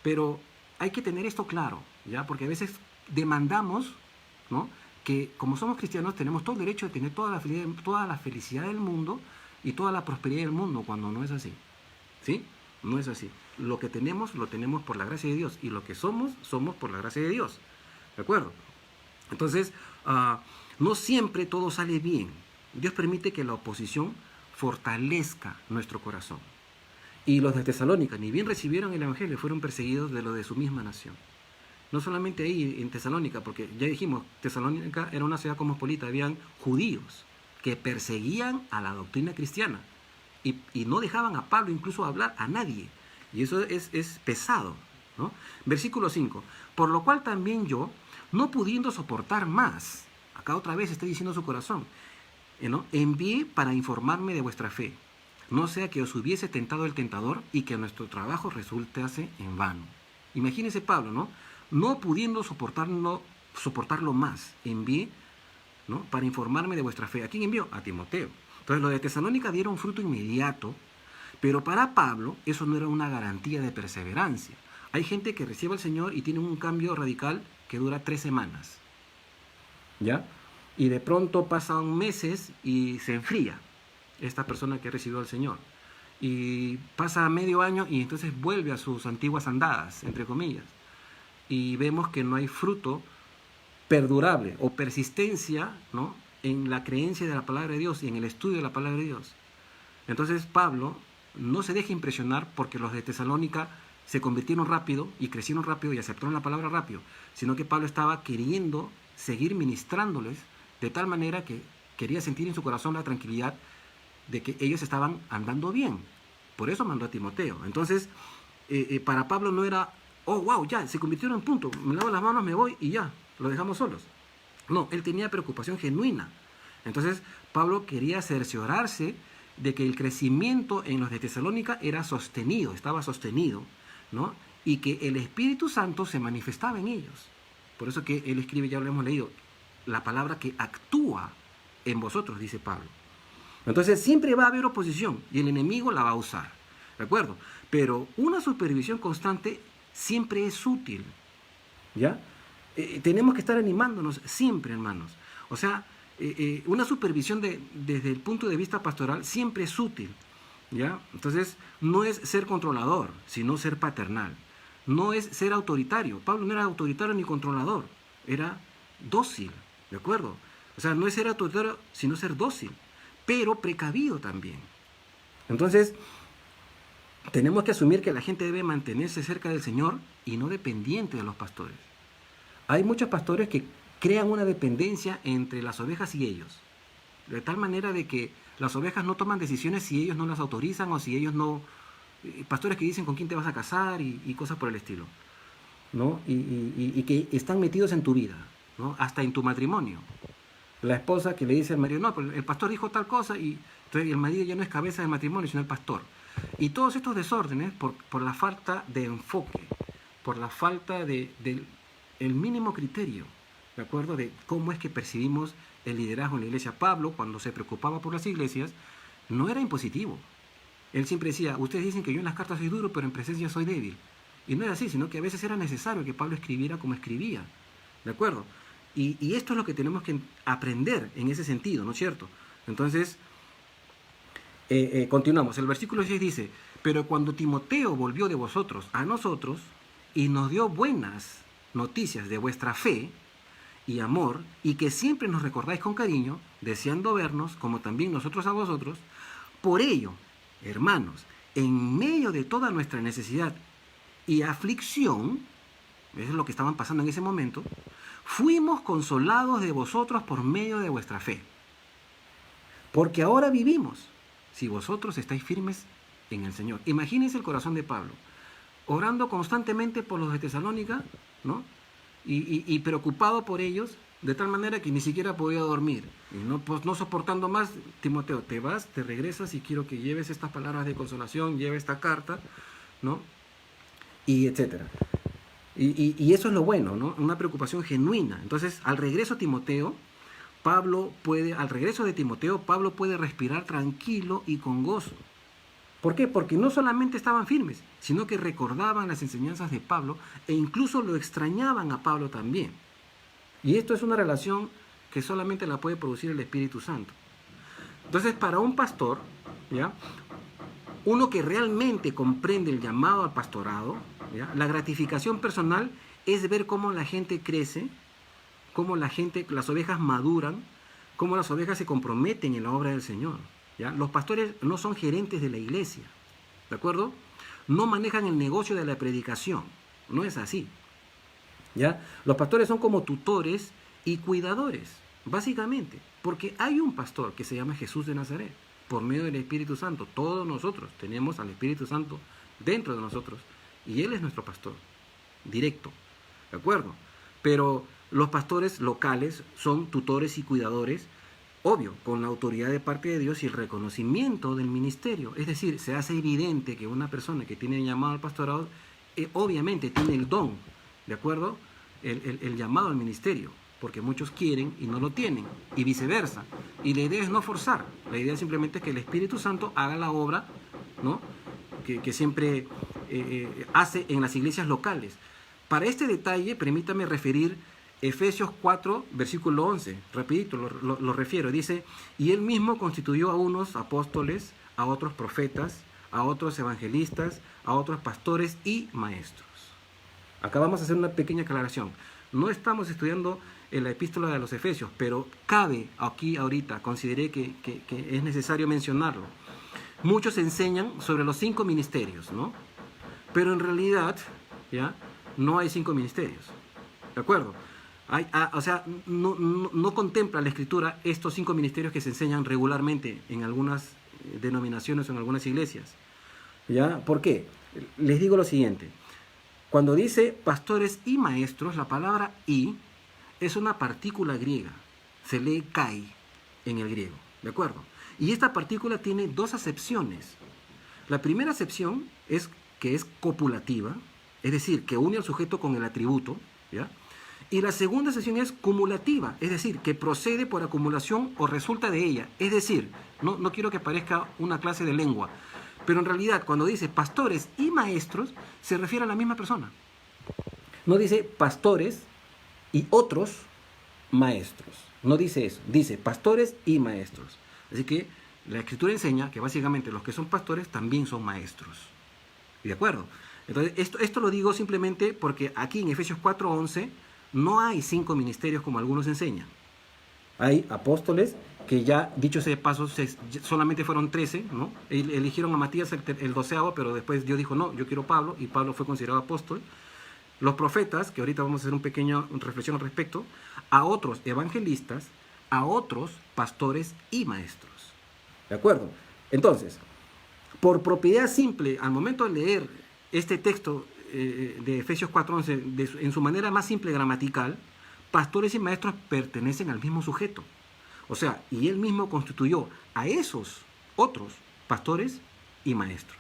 Pero hay que tener esto claro, ¿ya? Porque a veces demandamos, ¿no?, que como somos cristianos tenemos todo el derecho de tener toda la felicidad del mundo y toda la prosperidad del mundo, cuando no es así, ¿sí? No es así. Lo que tenemos, lo tenemos por la gracia de Dios, y lo que somos, somos por la gracia de Dios, ¿de acuerdo? Entonces, no siempre todo sale bien. Dios permite que la oposición fortalezca nuestro corazón. Y los de Tesalónica, ni bien recibieron el Evangelio, fueron perseguidos de los de su misma nación. No solamente ahí en Tesalónica, porque ya dijimos, Tesalónica era una ciudad cosmopolita, habían judíos que perseguían a la doctrina cristiana y no dejaban a Pablo incluso hablar a nadie. Y eso es pesado, ¿no? Versículo 5. Por lo cual también yo, no pudiendo soportar más, acá otra vez está diciendo su corazón, ¿no? Envié para informarme de vuestra fe, no sea que os hubiese tentado el tentador y que nuestro trabajo resultase en vano. Imagínese Pablo, ¿no? No pudiendo soportarlo más, envié, ¿no?, para informarme de vuestra fe. ¿A quién envió? A Timoteo. Entonces los de Tesalónica dieron fruto inmediato, pero para Pablo eso no era una garantía de perseverancia. Hay gente que recibe al Señor y tiene un cambio radical que dura 3 semanas, ¿ya? Y de pronto pasan meses y se enfría esta persona que recibió al Señor. Y pasa medio año y entonces vuelve a sus antiguas andadas, entre comillas. Y vemos que no hay fruto perdurable o persistencia, ¿no?, en la creencia de la palabra de Dios y en el estudio de la palabra de Dios. Entonces Pablo no se deja impresionar porque los de Tesalónica se convirtieron rápido y crecieron rápido y aceptaron la palabra rápido, sino que Pablo estaba queriendo seguir ministrándoles de tal manera que quería sentir en su corazón la tranquilidad de que ellos estaban andando bien. Por eso mandó a Timoteo. Entonces, para Pablo no era, oh, wow, ya, se convirtieron en punto, me lavo las manos, me voy y ya, lo dejamos solos. No, él tenía preocupación genuina. Entonces, Pablo quería cerciorarse de que el crecimiento en los de Tesalónica era sostenido, estaba sostenido, ¿no? Y que el Espíritu Santo se manifestaba en ellos. Por eso que él escribe, ya lo hemos leído, la palabra que actúa en vosotros, dice Pablo. Entonces siempre va a haber oposición y el enemigo la va a usar, ¿de acuerdo? Pero una supervisión constante siempre es útil, ¿ya? Tenemos que estar animándonos siempre, hermanos. O sea, una supervisión desde el punto de vista pastoral siempre es útil, ¿ya? Entonces, no es ser controlador, sino ser paternal. No es ser autoritario. Pablo no era autoritario ni controlador, era dócil, ¿de acuerdo? O sea, no es ser autoritario, sino ser dócil, pero precavido también. Entonces, tenemos que asumir que la gente debe mantenerse cerca del Señor y no dependiente de los pastores. Hay muchos pastores que crean una dependencia entre las ovejas y ellos, de tal manera de que las ovejas no toman decisiones si ellos no las autorizan o si ellos no... Pastores que dicen con quién te vas a casar y cosas por el estilo, ¿no? Y que están metidos en tu vida, ¿no? Hasta en tu matrimonio. La esposa que le dice al marido, no, pero el pastor dijo tal cosa, y entonces el marido ya no es cabeza de matrimonio, sino el pastor. Y todos estos desórdenes por la falta de enfoque, por la falta del mínimo criterio, ¿de acuerdo?, de cómo es que percibimos el liderazgo en la iglesia. Pablo, cuando se preocupaba por las iglesias, no era impositivo. Él siempre decía, ustedes dicen que yo en las cartas soy duro, pero en presencia soy débil. Y no era así, sino que a veces era necesario que Pablo escribiera como escribía, ¿de acuerdo? Y esto es lo que tenemos que aprender en ese sentido, ¿no es cierto? Entonces, continuamos. El versículo 6 dice, pero cuando Timoteo volvió de vosotros a nosotros y nos dio buenas noticias de vuestra fe y amor, y que siempre nos recordáis con cariño, deseando vernos, como también nosotros a vosotros, por ello, hermanos, en medio de toda nuestra necesidad y aflicción, eso es lo que estaban pasando en ese momento, fuimos consolados de vosotros por medio de vuestra fe. Porque ahora vivimos, si vosotros estáis firmes en el Señor. Imagínense el corazón de Pablo, orando constantemente por los de Tesalónica, ¿no? Y preocupado por ellos, de tal manera que ni siquiera podía dormir. Y no soportando más, Timoteo, te vas, te regresas y quiero que lleves estas palabras de consolación, lleve esta carta, ¿no? Y etcétera. Y eso es lo bueno, ¿no? Una preocupación genuina. Entonces, al regreso de Timoteo, Pablo puede respirar tranquilo y con gozo. ¿Por qué? Porque no solamente estaban firmes, sino que recordaban las enseñanzas de Pablo e incluso lo extrañaban a Pablo también. Y esto es una relación que solamente la puede producir el Espíritu Santo. Entonces, para un pastor, ¿ya?, uno que realmente comprende el llamado al pastorado, ¿ya?, la gratificación personal es ver cómo la gente crece cómo la gente, las ovejas maduran, cómo las ovejas se comprometen en la obra del Señor. ¿Ya? Los pastores no son gerentes de la iglesia, ¿de acuerdo? No manejan el negocio de la predicación, no es así. ¿Ya? Los pastores son como tutores y cuidadores, básicamente, porque hay un pastor que se llama Jesús de Nazaret, por medio del Espíritu Santo. Todos nosotros tenemos al Espíritu Santo dentro de nosotros, y Él es nuestro pastor, directo, ¿de acuerdo? Pero los pastores locales son tutores y cuidadores, obvio, con la autoridad de parte de Dios y el reconocimiento del ministerio. Es decir, se hace evidente que una persona que tiene llamado al pastorado, obviamente tiene el don, ¿de acuerdo? El llamado al ministerio, porque muchos quieren y no lo tienen, y viceversa. Y la idea es no forzar, la idea simplemente es que el Espíritu Santo haga la obra, ¿no? que siempre hace en las iglesias locales. Para este detalle, permítame referir Efesios 4, versículo 11, rapidito lo refiero, dice, y Él mismo constituyó a unos apóstoles, a otros profetas, a otros evangelistas, a otros pastores y maestros. Acá vamos a hacer una pequeña aclaración. No estamos estudiando en la epístola de los Efesios, pero cabe aquí ahorita, consideré que es necesario mencionarlo. Muchos enseñan sobre los 5 ministerios, ¿no? Pero en realidad, ¿ya? No hay 5 ministerios, ¿de acuerdo? O sea, no contempla la Escritura estos 5 ministerios que se enseñan regularmente en algunas denominaciones o en algunas iglesias. ¿Ya? ¿Por qué? Les digo lo siguiente. Cuando dice pastores y maestros, la palabra "y" es una partícula griega. Se lee "kai" en el griego, ¿de acuerdo? Y esta partícula tiene 2 acepciones. La primera acepción es que es copulativa, es decir, que une al sujeto con el atributo, ¿ya? Y la segunda acepción es cumulativa, es decir, que procede por acumulación o resulta de ella. Es decir, no quiero que parezca una clase de lengua, pero en realidad cuando dice pastores y maestros, se refiere a la misma persona. No dice pastores y otros maestros. No dice eso, dice pastores y maestros. Así que la Escritura enseña que básicamente los que son pastores también son maestros. ¿De acuerdo? Entonces, esto lo digo simplemente porque aquí en Efesios 4:11 no hay 5 ministerios como algunos enseñan. Hay apóstoles que ya, dicho sea de paso, solamente fueron 13, ¿no? Eligieron a Matías el 12º, pero después Dios dijo, no, yo quiero a Pablo, y Pablo fue considerado apóstol. Los profetas, que ahorita vamos a hacer una pequeña reflexión al respecto, a otros evangelistas, a otros pastores y maestros. ¿De acuerdo? Entonces, por propiedad simple, al momento de leer este texto de Efesios 4:11, en su manera más simple gramatical, pastores y maestros pertenecen al mismo sujeto. O sea, y él mismo constituyó a esos otros pastores y maestros.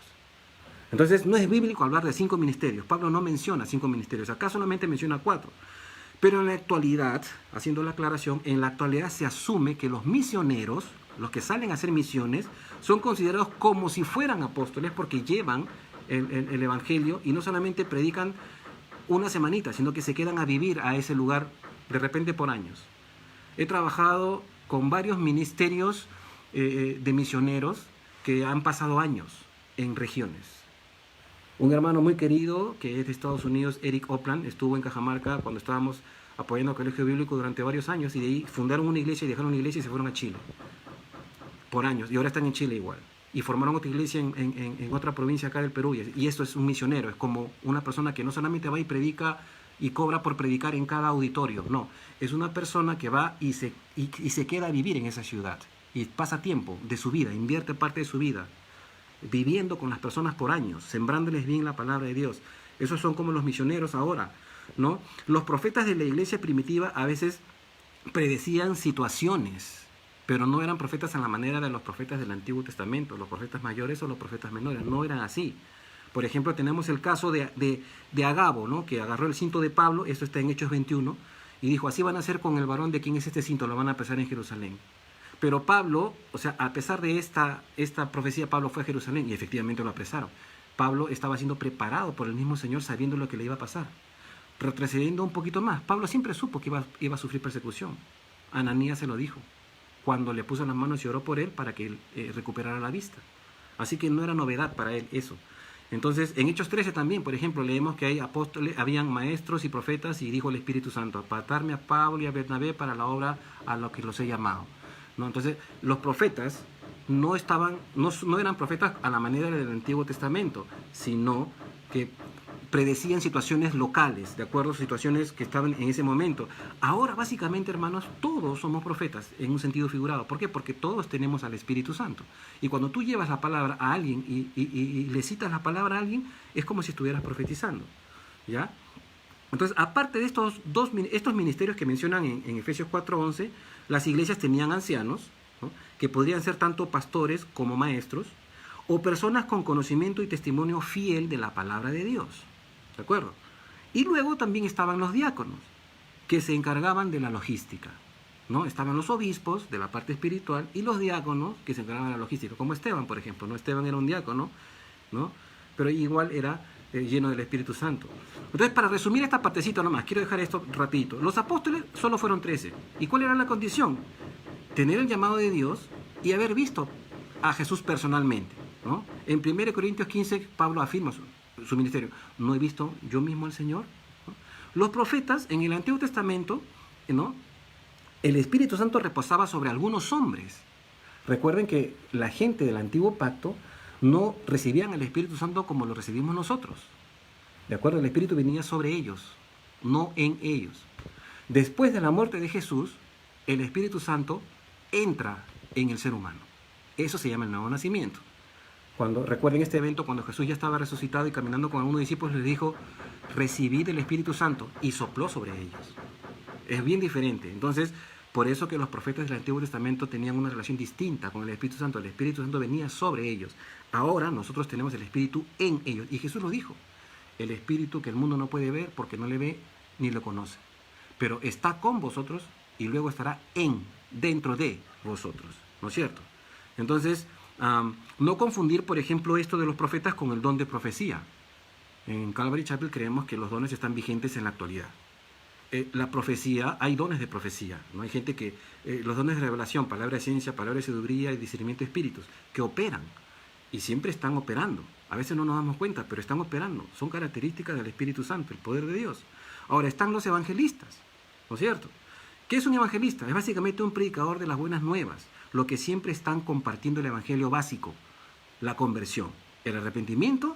Entonces, no es bíblico hablar de 5 ministerios. Pablo no menciona 5 ministerios. Acá solamente menciona 4. Pero en la actualidad, haciendo la aclaración, en la actualidad se asume que los misioneros, los que salen a hacer misiones, son considerados como si fueran apóstoles porque llevan el evangelio y no solamente predican una semanita, sino que se quedan a vivir a ese lugar de repente por años. He trabajado con varios ministerios de misioneros que han pasado años en regiones. Un hermano muy querido que es de Estados Unidos, Eric Opland, estuvo en Cajamarca cuando estábamos apoyando al Colegio Bíblico durante varios años y de ahí fundaron una iglesia y dejaron una iglesia y se fueron a Chile por años y ahora están en Chile igual y formaron otra iglesia en otra provincia acá del Perú y esto es un misionero, es como una persona que no solamente va y predica y cobra por predicar en cada auditorio, no, es una persona que va y se queda a vivir en esa ciudad y pasa tiempo de su vida, invierte parte de su vida viviendo con las personas por años, sembrándoles bien la palabra de Dios. Esos son como los misioneros ahora, ¿no? Los profetas de la iglesia primitiva a veces predecían situaciones, pero no eran profetas a la manera de los profetas del Antiguo Testamento, los profetas mayores o los profetas menores, no eran así. Por ejemplo, tenemos el caso de Agabo, ¿no? Que agarró el cinto de Pablo, esto está en Hechos 21, y dijo, así van a hacer con el varón de quien es este cinto, lo van a pesar en Jerusalén. Pero Pablo, o sea, a pesar de esta profecía, Pablo fue a Jerusalén y efectivamente lo apresaron. Pablo estaba siendo preparado por el mismo Señor sabiendo lo que le iba a pasar. Retrocediendo un poquito más, Pablo siempre supo que iba a sufrir persecución. Ananías se lo dijo, cuando le puso las manos y oró por él para que él recuperara la vista. Así que no era novedad para él eso. Entonces, en Hechos 13 también, por ejemplo, leemos que hay apóstoles, habían maestros y profetas, y dijo el Espíritu Santo: apartarme a Pablo y a Bernabé para la obra a lo que los he llamado, ¿no? Entonces, los profetas no eran profetas a la manera del Antiguo Testamento, sino que predecían situaciones locales, de acuerdo a situaciones que estaban en ese momento. Ahora, básicamente, hermanos, todos somos profetas en un sentido figurado. ¿Por qué? Porque todos tenemos al Espíritu Santo. Y cuando tú llevas la palabra a alguien y le citas la palabra a alguien, es como si estuvieras profetizando, ¿ya? Entonces, aparte de estos ministerios que mencionan en Efesios 4:11, las iglesias tenían ancianos, ¿no?, que podrían ser tanto pastores como maestros, o personas con conocimiento y testimonio fiel de la palabra de Dios. ¿De acuerdo? Y luego también estaban los diáconos, que se encargaban de la logística, ¿no? Estaban los obispos de la parte espiritual y los diáconos que se encargaban de la logística, como Esteban, por ejemplo, ¿no? Esteban era un diácono, ¿no? Pero igual era lleno del Espíritu Santo. Entonces, para resumir esta partecita nomás, quiero dejar esto rapidito. Los apóstoles solo fueron 13. ¿Y cuál era la condición? Tener el llamado de Dios y haber visto a Jesús personalmente, ¿no? En 1 Corintios 15, Pablo afirma su ministerio: ¿no he visto yo mismo al Señor? ¿No? Los profetas en el Antiguo Testamento, ¿no?, el Espíritu Santo reposaba sobre algunos hombres. Recuerden que la gente del Antiguo Pacto no recibían el Espíritu Santo como lo recibimos nosotros. ¿De acuerdo? El Espíritu venía sobre ellos, no en ellos. Después de la muerte de Jesús, el Espíritu Santo entra en el ser humano. Eso se llama el nuevo nacimiento. Recuerden este evento cuando Jesús ya estaba resucitado y caminando con algunos discípulos, les dijo: recibid el Espíritu Santo, y sopló sobre ellos. Es bien diferente. Entonces, por eso que los profetas del Antiguo Testamento tenían una relación distinta con el Espíritu Santo. El Espíritu Santo venía sobre ellos. Ahora nosotros tenemos el Espíritu en ellos. Y Jesús lo dijo: el Espíritu que el mundo no puede ver porque no le ve ni lo conoce, pero está con vosotros y luego estará dentro de vosotros, ¿no es cierto? Entonces, no confundir, por ejemplo, esto de los profetas con el don de profecía. En Calvary Chapel creemos que los dones están vigentes en la actualidad. La profecía, hay dones de profecía, ¿no? Hay gente que, los dones de revelación, palabra de ciencia, palabra de sabiduría y discernimiento de espíritus, que operan y siempre están operando. A veces no nos damos cuenta, pero están operando. Son características del Espíritu Santo, el poder de Dios. Ahora, están los evangelistas, ¿no es cierto? ¿Qué es un evangelista? Es básicamente un predicador de las buenas nuevas, lo que siempre están compartiendo el evangelio básico, la conversión, el arrepentimiento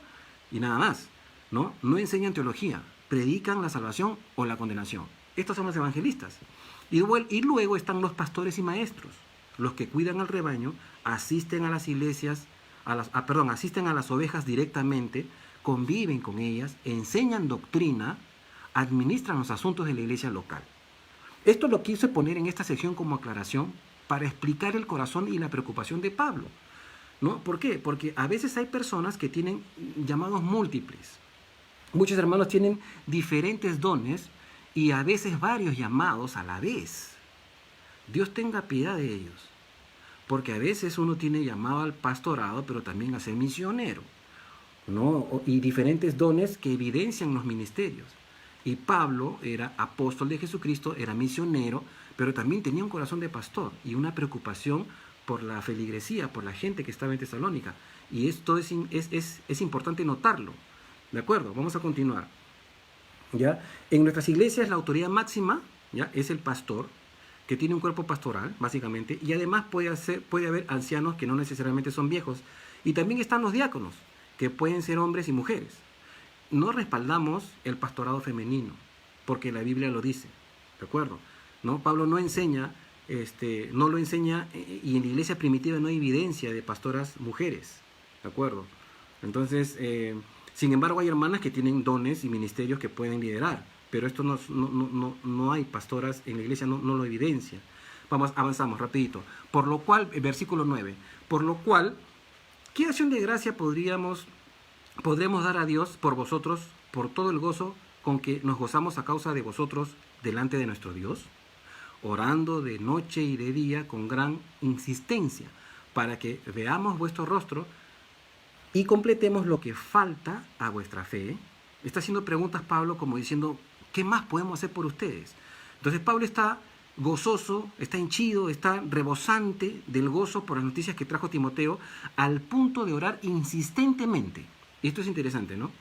y nada más, ¿no? No enseñan teología, predican la salvación o la condenación. Estos son los evangelistas. Y luego están los pastores y maestros, los que cuidan al rebaño, asisten a las iglesias, asisten a las ovejas directamente, conviven con ellas, enseñan doctrina, administran los asuntos de la iglesia local. Esto lo quise poner en esta sección como aclaración para explicar el corazón y la preocupación de Pablo, ¿no? ¿Por qué? Porque a veces hay personas que tienen llamados múltiples. Muchos hermanos tienen diferentes dones y a veces varios llamados a la vez. Dios tenga piedad de ellos, porque a veces uno tiene llamado al pastorado, pero también a ser misionero, ¿no? Y diferentes dones que evidencian los ministerios. Y Pablo era apóstol de Jesucristo, era misionero, pero también tenía un corazón de pastor y una preocupación por la feligresía, por la gente que estaba en Tesalónica. Y esto es importante notarlo. ¿De acuerdo? Vamos a continuar. ¿Ya? En nuestras iglesias la autoridad máxima, ¿ya?, es el pastor, que tiene un cuerpo pastoral, básicamente, y además puede haber ancianos que no necesariamente son viejos. Y también están los diáconos, que pueden ser hombres y mujeres. No respaldamos el pastorado femenino, porque la Biblia lo dice, ¿de acuerdo? ¿No? Pablo no lo enseña, y en la iglesia primitiva no hay evidencia de pastoras mujeres, ¿de acuerdo? Entonces, sin embargo, hay hermanas que tienen dones y ministerios que pueden liderar, pero esto no hay pastoras en la iglesia, no lo evidencia. Avanzamos rapidito. Por lo cual, versículo 9, por lo cual, ¿qué acción de gracia podremos dar a Dios por vosotros, por todo el gozo con que nos gozamos a causa de vosotros delante de nuestro Dios? Orando de noche y de día con gran insistencia, para que veamos vuestro rostro y completemos lo que falta a vuestra fe. Está haciendo preguntas Pablo como diciendo, ¿qué más podemos hacer por ustedes? Entonces Pablo está gozoso, está henchido, está rebosante del gozo por las noticias que trajo Timoteo, al punto de orar insistentemente. Esto es interesante, ¿no?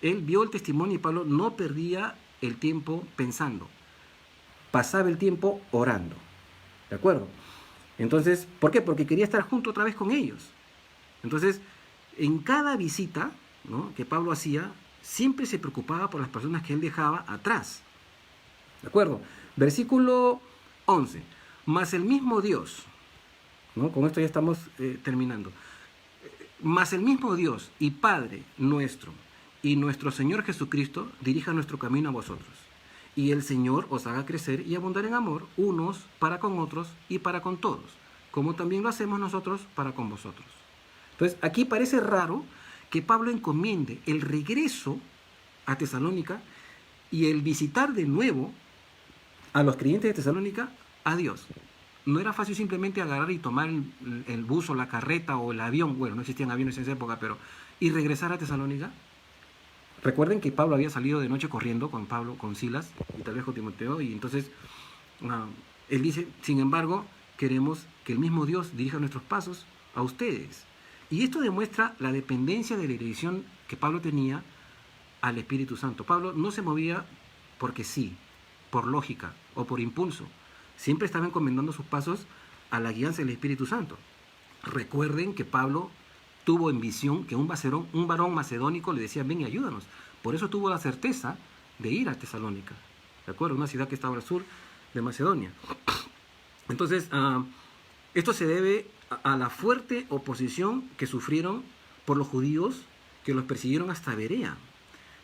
Él vio el testimonio y Pablo no perdía el tiempo pensando. Pasaba el tiempo orando. ¿De acuerdo? Entonces, ¿por qué? Porque quería estar junto otra vez con ellos. Entonces, en cada visita, ¿no?, que Pablo hacía, siempre se preocupaba por las personas que él dejaba atrás. ¿De acuerdo? Versículo 11. Mas el mismo Dios, ¿no?, con esto ya estamos terminando. Mas el mismo Dios y Padre nuestro y nuestro Señor Jesucristo dirija nuestro camino a vosotros. Y el Señor os haga crecer y abundar en amor unos para con otros y para con todos, como también lo hacemos nosotros para con vosotros. Entonces, aquí parece raro que Pablo encomiende el regreso a Tesalónica y el visitar de nuevo a los creyentes de Tesalónica a Dios. No era fácil simplemente agarrar y tomar el bus o la carreta o el avión, bueno, no existían aviones en esa época, pero y regresar a Tesalónica. Recuerden que Pablo había salido de noche corriendo con Silas y tal vez con Timoteo, y entonces él dice, sin embargo, queremos que el mismo Dios dirija nuestros pasos a ustedes. Y esto demuestra la dependencia de la dirección que Pablo tenía al Espíritu Santo. Pablo no se movía porque sí, por lógica o por impulso. Siempre estaba encomendando sus pasos a la guianza del Espíritu Santo. Recuerden que Pablo tuvo en visión que un varón macedónico le decía, ven y ayúdanos. Por eso tuvo la certeza de ir a Tesalónica, ¿de acuerdo? Una ciudad que estaba al sur de Macedonia. Entonces, esto se debe a la fuerte oposición que sufrieron por los judíos que los persiguieron hasta Berea.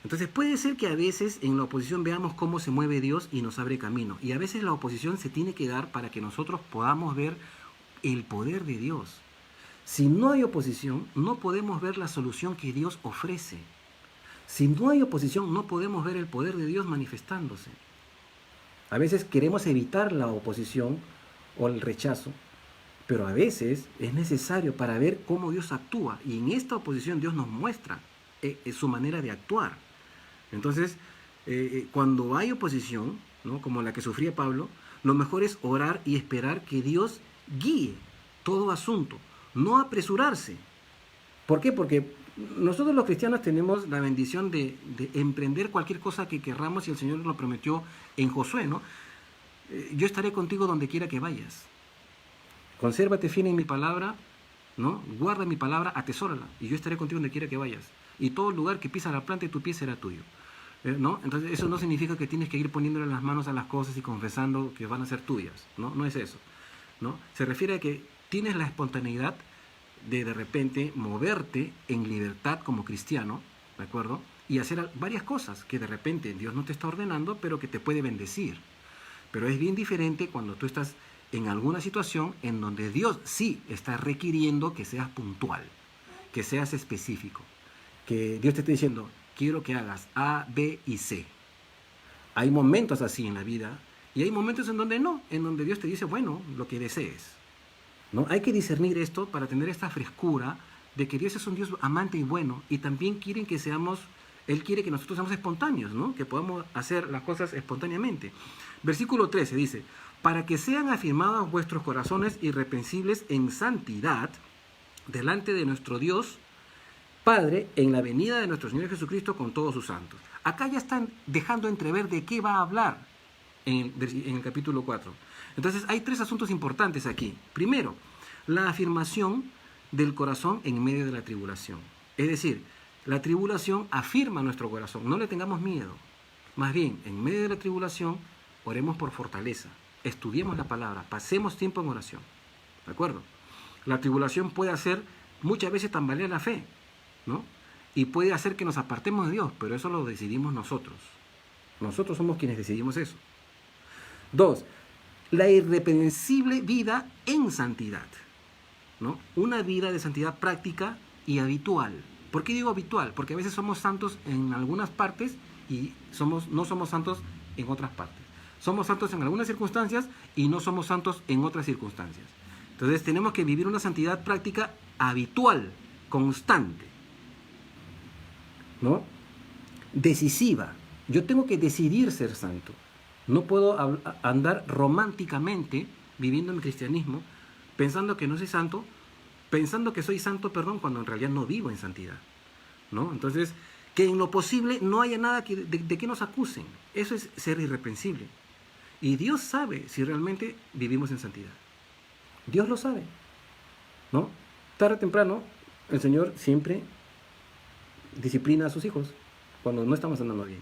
Entonces puede ser que a veces en la oposición veamos cómo se mueve Dios y nos abre camino. Y a veces la oposición se tiene que dar para que nosotros podamos ver el poder de Dios. Si no hay oposición, no podemos ver la solución que Dios ofrece. Si no hay oposición, no podemos ver el poder de Dios manifestándose. A veces queremos evitar la oposición o el rechazo, pero a veces es necesario para ver cómo Dios actúa. Y en esta oposición Dios nos muestra su manera de actuar. Entonces, cuando hay oposición, ¿no?, como la que sufría Pablo, lo mejor es orar y esperar que Dios guíe todo asunto. No apresurarse. ¿Por qué? Porque nosotros los cristianos tenemos la bendición de emprender cualquier cosa que querramos, y el Señor nos lo prometió en Josué, ¿no? Yo estaré contigo donde quiera que vayas. Consérvate fiel en mi palabra, ¿no? Guarda mi palabra, atesórala, y yo estaré contigo donde quiera que vayas. Y todo lugar que pisa la planta de tu pie será tuyo. ¿No? Entonces eso no significa que tienes que ir poniéndole las manos a las cosas y confesando que van a ser tuyas, ¿no? No es eso, ¿no? Se refiere a que tienes la espontaneidad de repente moverte en libertad como cristiano, ¿de acuerdo? Y hacer varias cosas que de repente Dios no te está ordenando, pero que te puede bendecir. Pero es bien diferente cuando tú estás en alguna situación en donde Dios sí está requiriendo que seas puntual, que seas específico, que Dios te esté diciendo, quiero que hagas A, B y C. Hay momentos así en la vida, y hay momentos en donde no, en donde Dios te dice, bueno, lo que desees, ¿no? Hay que discernir esto para tener esta frescura de que Dios es un Dios amante y bueno, y también Él quiere que nosotros seamos espontáneos, ¿no? Que podamos hacer las cosas espontáneamente. Versículo 13 dice, para que sean afirmados vuestros corazones irreprensibles en santidad delante de nuestro Dios Padre, en la venida de nuestro Señor Jesucristo con todos sus santos. Acá ya están dejando entrever de qué va a hablar en el capítulo 4. Entonces hay tres asuntos importantes aquí. Primero, la afirmación del corazón en medio de la tribulación. Es decir, la tribulación afirma nuestro corazón. No le tengamos miedo. Más bien, en medio de la tribulación, oremos por fortaleza. Estudiemos la palabra. Pasemos tiempo en oración. ¿De acuerdo? La tribulación puede hacer muchas veces tambalear la fe, ¿no? Y puede hacer que nos apartemos de Dios, pero eso lo decidimos nosotros. Nosotros somos quienes decidimos eso. 2. La irreprensible vida en santidad, ¿no? Una vida de santidad práctica y habitual. ¿Por qué digo habitual? Porque a veces somos santos en algunas partes y no somos santos en otras partes. Somos santos en algunas circunstancias y no somos santos en otras circunstancias. Entonces tenemos que vivir una santidad práctica habitual, constante, ¿no? Decisiva. Yo tengo que decidir ser santo. No puedo andar románticamente viviendo mi cristianismo pensando que no soy santo, pensando que soy santo, perdón, cuando en realidad no vivo en santidad. ¿no? Entonces, que en lo posible no haya nada de que nos acusen. Eso es ser irreprensible. Y Dios sabe si realmente vivimos en santidad. Dios lo sabe, ¿no? Tarde o temprano, el Señor siempre disciplina a sus hijos cuando no estamos andando bien.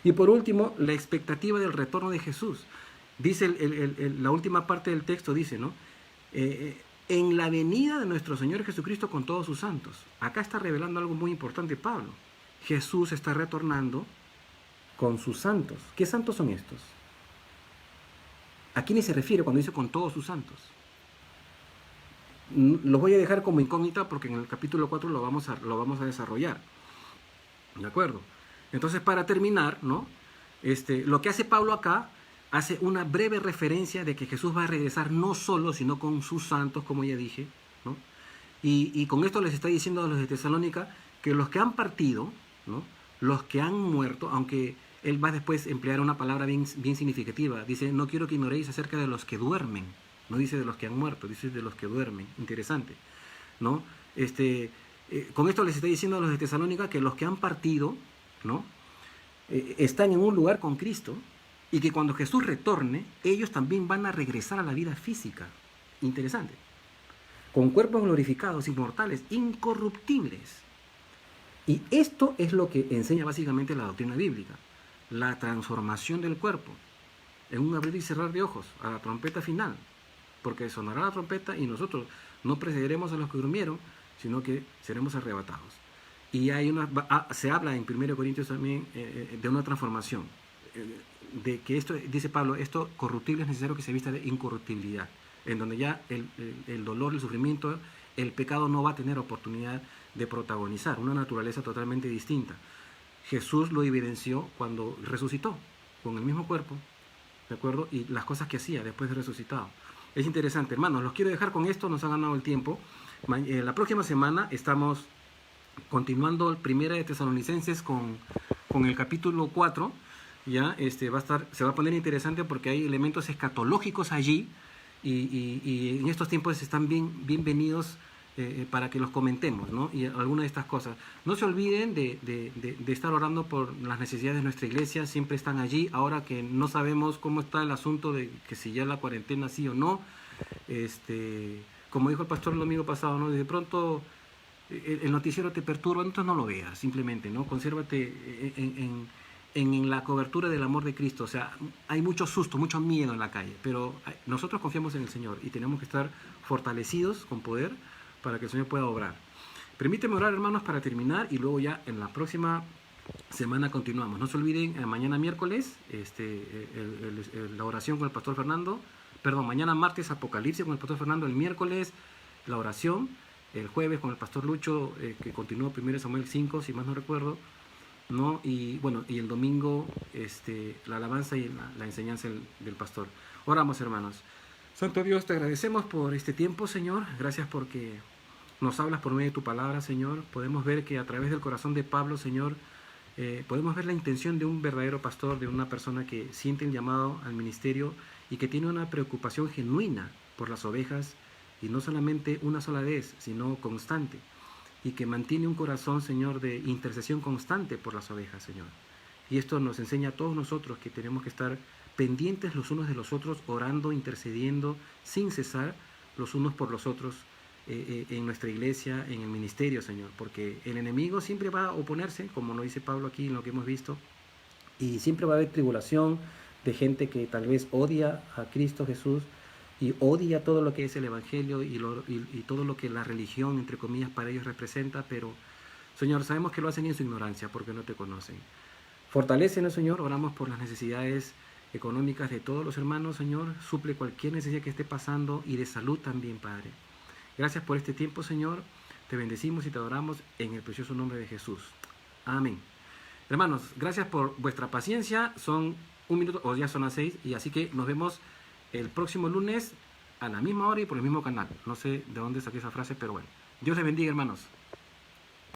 Y por último, la expectativa del retorno de Jesús. Dice la última parte del texto, dice, ¿no? En la venida de nuestro Señor Jesucristo con todos sus santos. Acá está revelando algo muy importante Pablo. Jesús está retornando con sus santos. ¿Qué santos son estos? ¿A quiénes se refiere cuando dice con todos sus santos? Los voy a dejar como incógnita porque en el capítulo 4 lo vamos a desarrollar. ¿De acuerdo? Entonces, para terminar, ¿no? Lo que hace Pablo acá, hace una breve referencia de que Jesús va a regresar no solo, sino con sus santos, como ya dije, ¿no? Y con esto les está diciendo a los de Tesalónica que los que han partido, ¿no? Los que han muerto, aunque él va después a emplear una palabra bien significativa, dice, no quiero que ignoréis acerca de los que duermen, no dice de los que han muerto, dice de los que duermen. Interesante, ¿no? Con esto les está diciendo a los de Tesalónica que los que han partido, ¿no? Están en un lugar con Cristo y que cuando Jesús retorne, ellos también van a regresar a la vida física. Interesante. Con cuerpos glorificados, inmortales, incorruptibles. Y esto es lo que enseña básicamente la doctrina bíblica. La transformación del cuerpo en un abrir y cerrar de ojos a la trompeta final. Porque sonará la trompeta y nosotros no precederemos a los que durmieron, sino que seremos arrebatados. Y se habla en 1 Corintios también de una transformación. De que esto, dice Pablo, esto corruptible es necesario que se vista de incorruptibilidad. En donde ya el dolor, el sufrimiento, el pecado no va a tener oportunidad de protagonizar. Una naturaleza totalmente distinta. Jesús lo evidenció cuando resucitó, con el mismo cuerpo, ¿de acuerdo? Y las cosas que hacía después de resucitado. Es interesante, hermanos, los quiero dejar con esto, nos ha ganado el tiempo. La próxima semana estamos continuando el Primera de Tesalonicenses con el capítulo 4. Ya se va a poner interesante porque hay elementos escatológicos allí y en estos tiempos están bienvenidos para que los comentemos, ¿no? Y algunas de estas cosas. No se olviden de estar orando por las necesidades de nuestra iglesia, siempre están allí. Ahora que no sabemos cómo está el asunto de que si ya la cuarentena sí o no, como dijo el pastor el domingo pasado, ¿no? De pronto el noticiero te perturba, entonces no lo veas, simplemente, ¿no? Consérvate en la cobertura del amor de Cristo. O sea, hay mucho susto, mucho miedo en la calle, pero nosotros confiamos en el Señor y tenemos que estar fortalecidos con poder para que el Señor pueda obrar. Permíteme orar, hermanos, para terminar y luego ya en la próxima semana continuamos. No se olviden, mañana miércoles, la oración con el pastor Fernando, mañana martes Apocalipsis con el pastor Fernando, el miércoles la oración, el jueves con el pastor Lucho, que continúa 1 Samuel 5, si más no recuerdo, ¿no? Y bueno, y el domingo la alabanza y la enseñanza del pastor. Oramos, hermanos. Santo Dios, te agradecemos por este tiempo, Señor. Gracias porque nos hablas por medio de tu palabra, Señor. Podemos ver que a través del corazón de Pablo, Señor, podemos ver la intención de un verdadero pastor, de una persona que siente el llamado al ministerio y que tiene una preocupación genuina por las ovejas, y no solamente una sola vez, sino constante, y que mantiene un corazón, Señor, de intercesión constante por las ovejas, Señor. Y esto nos enseña a todos nosotros que tenemos que estar pendientes los unos de los otros, orando, intercediendo, sin cesar los unos por los otros en nuestra iglesia, en el ministerio, Señor. Porque el enemigo siempre va a oponerse, como lo dice Pablo aquí en lo que hemos visto, y siempre va a haber tribulación de gente que tal vez odia a Cristo Jesús, y odia todo lo que es el Evangelio y todo lo que la religión, entre comillas, para ellos representa, pero, Señor, sabemos que lo hacen en su ignorancia porque no te conocen. Fortalécenos, Señor, oramos por las necesidades económicas de todos los hermanos, Señor, suple cualquier necesidad que esté pasando y de salud también, Padre. Gracias por este tiempo, Señor, te bendecimos y te adoramos en el precioso nombre de Jesús. Amén. Hermanos, gracias por vuestra paciencia, son 1 minuto, o ya son las 6, y así que nos vemos el próximo lunes a la misma hora y por el mismo canal. No sé de dónde saqué esa frase, pero bueno. Dios les bendiga, hermanos.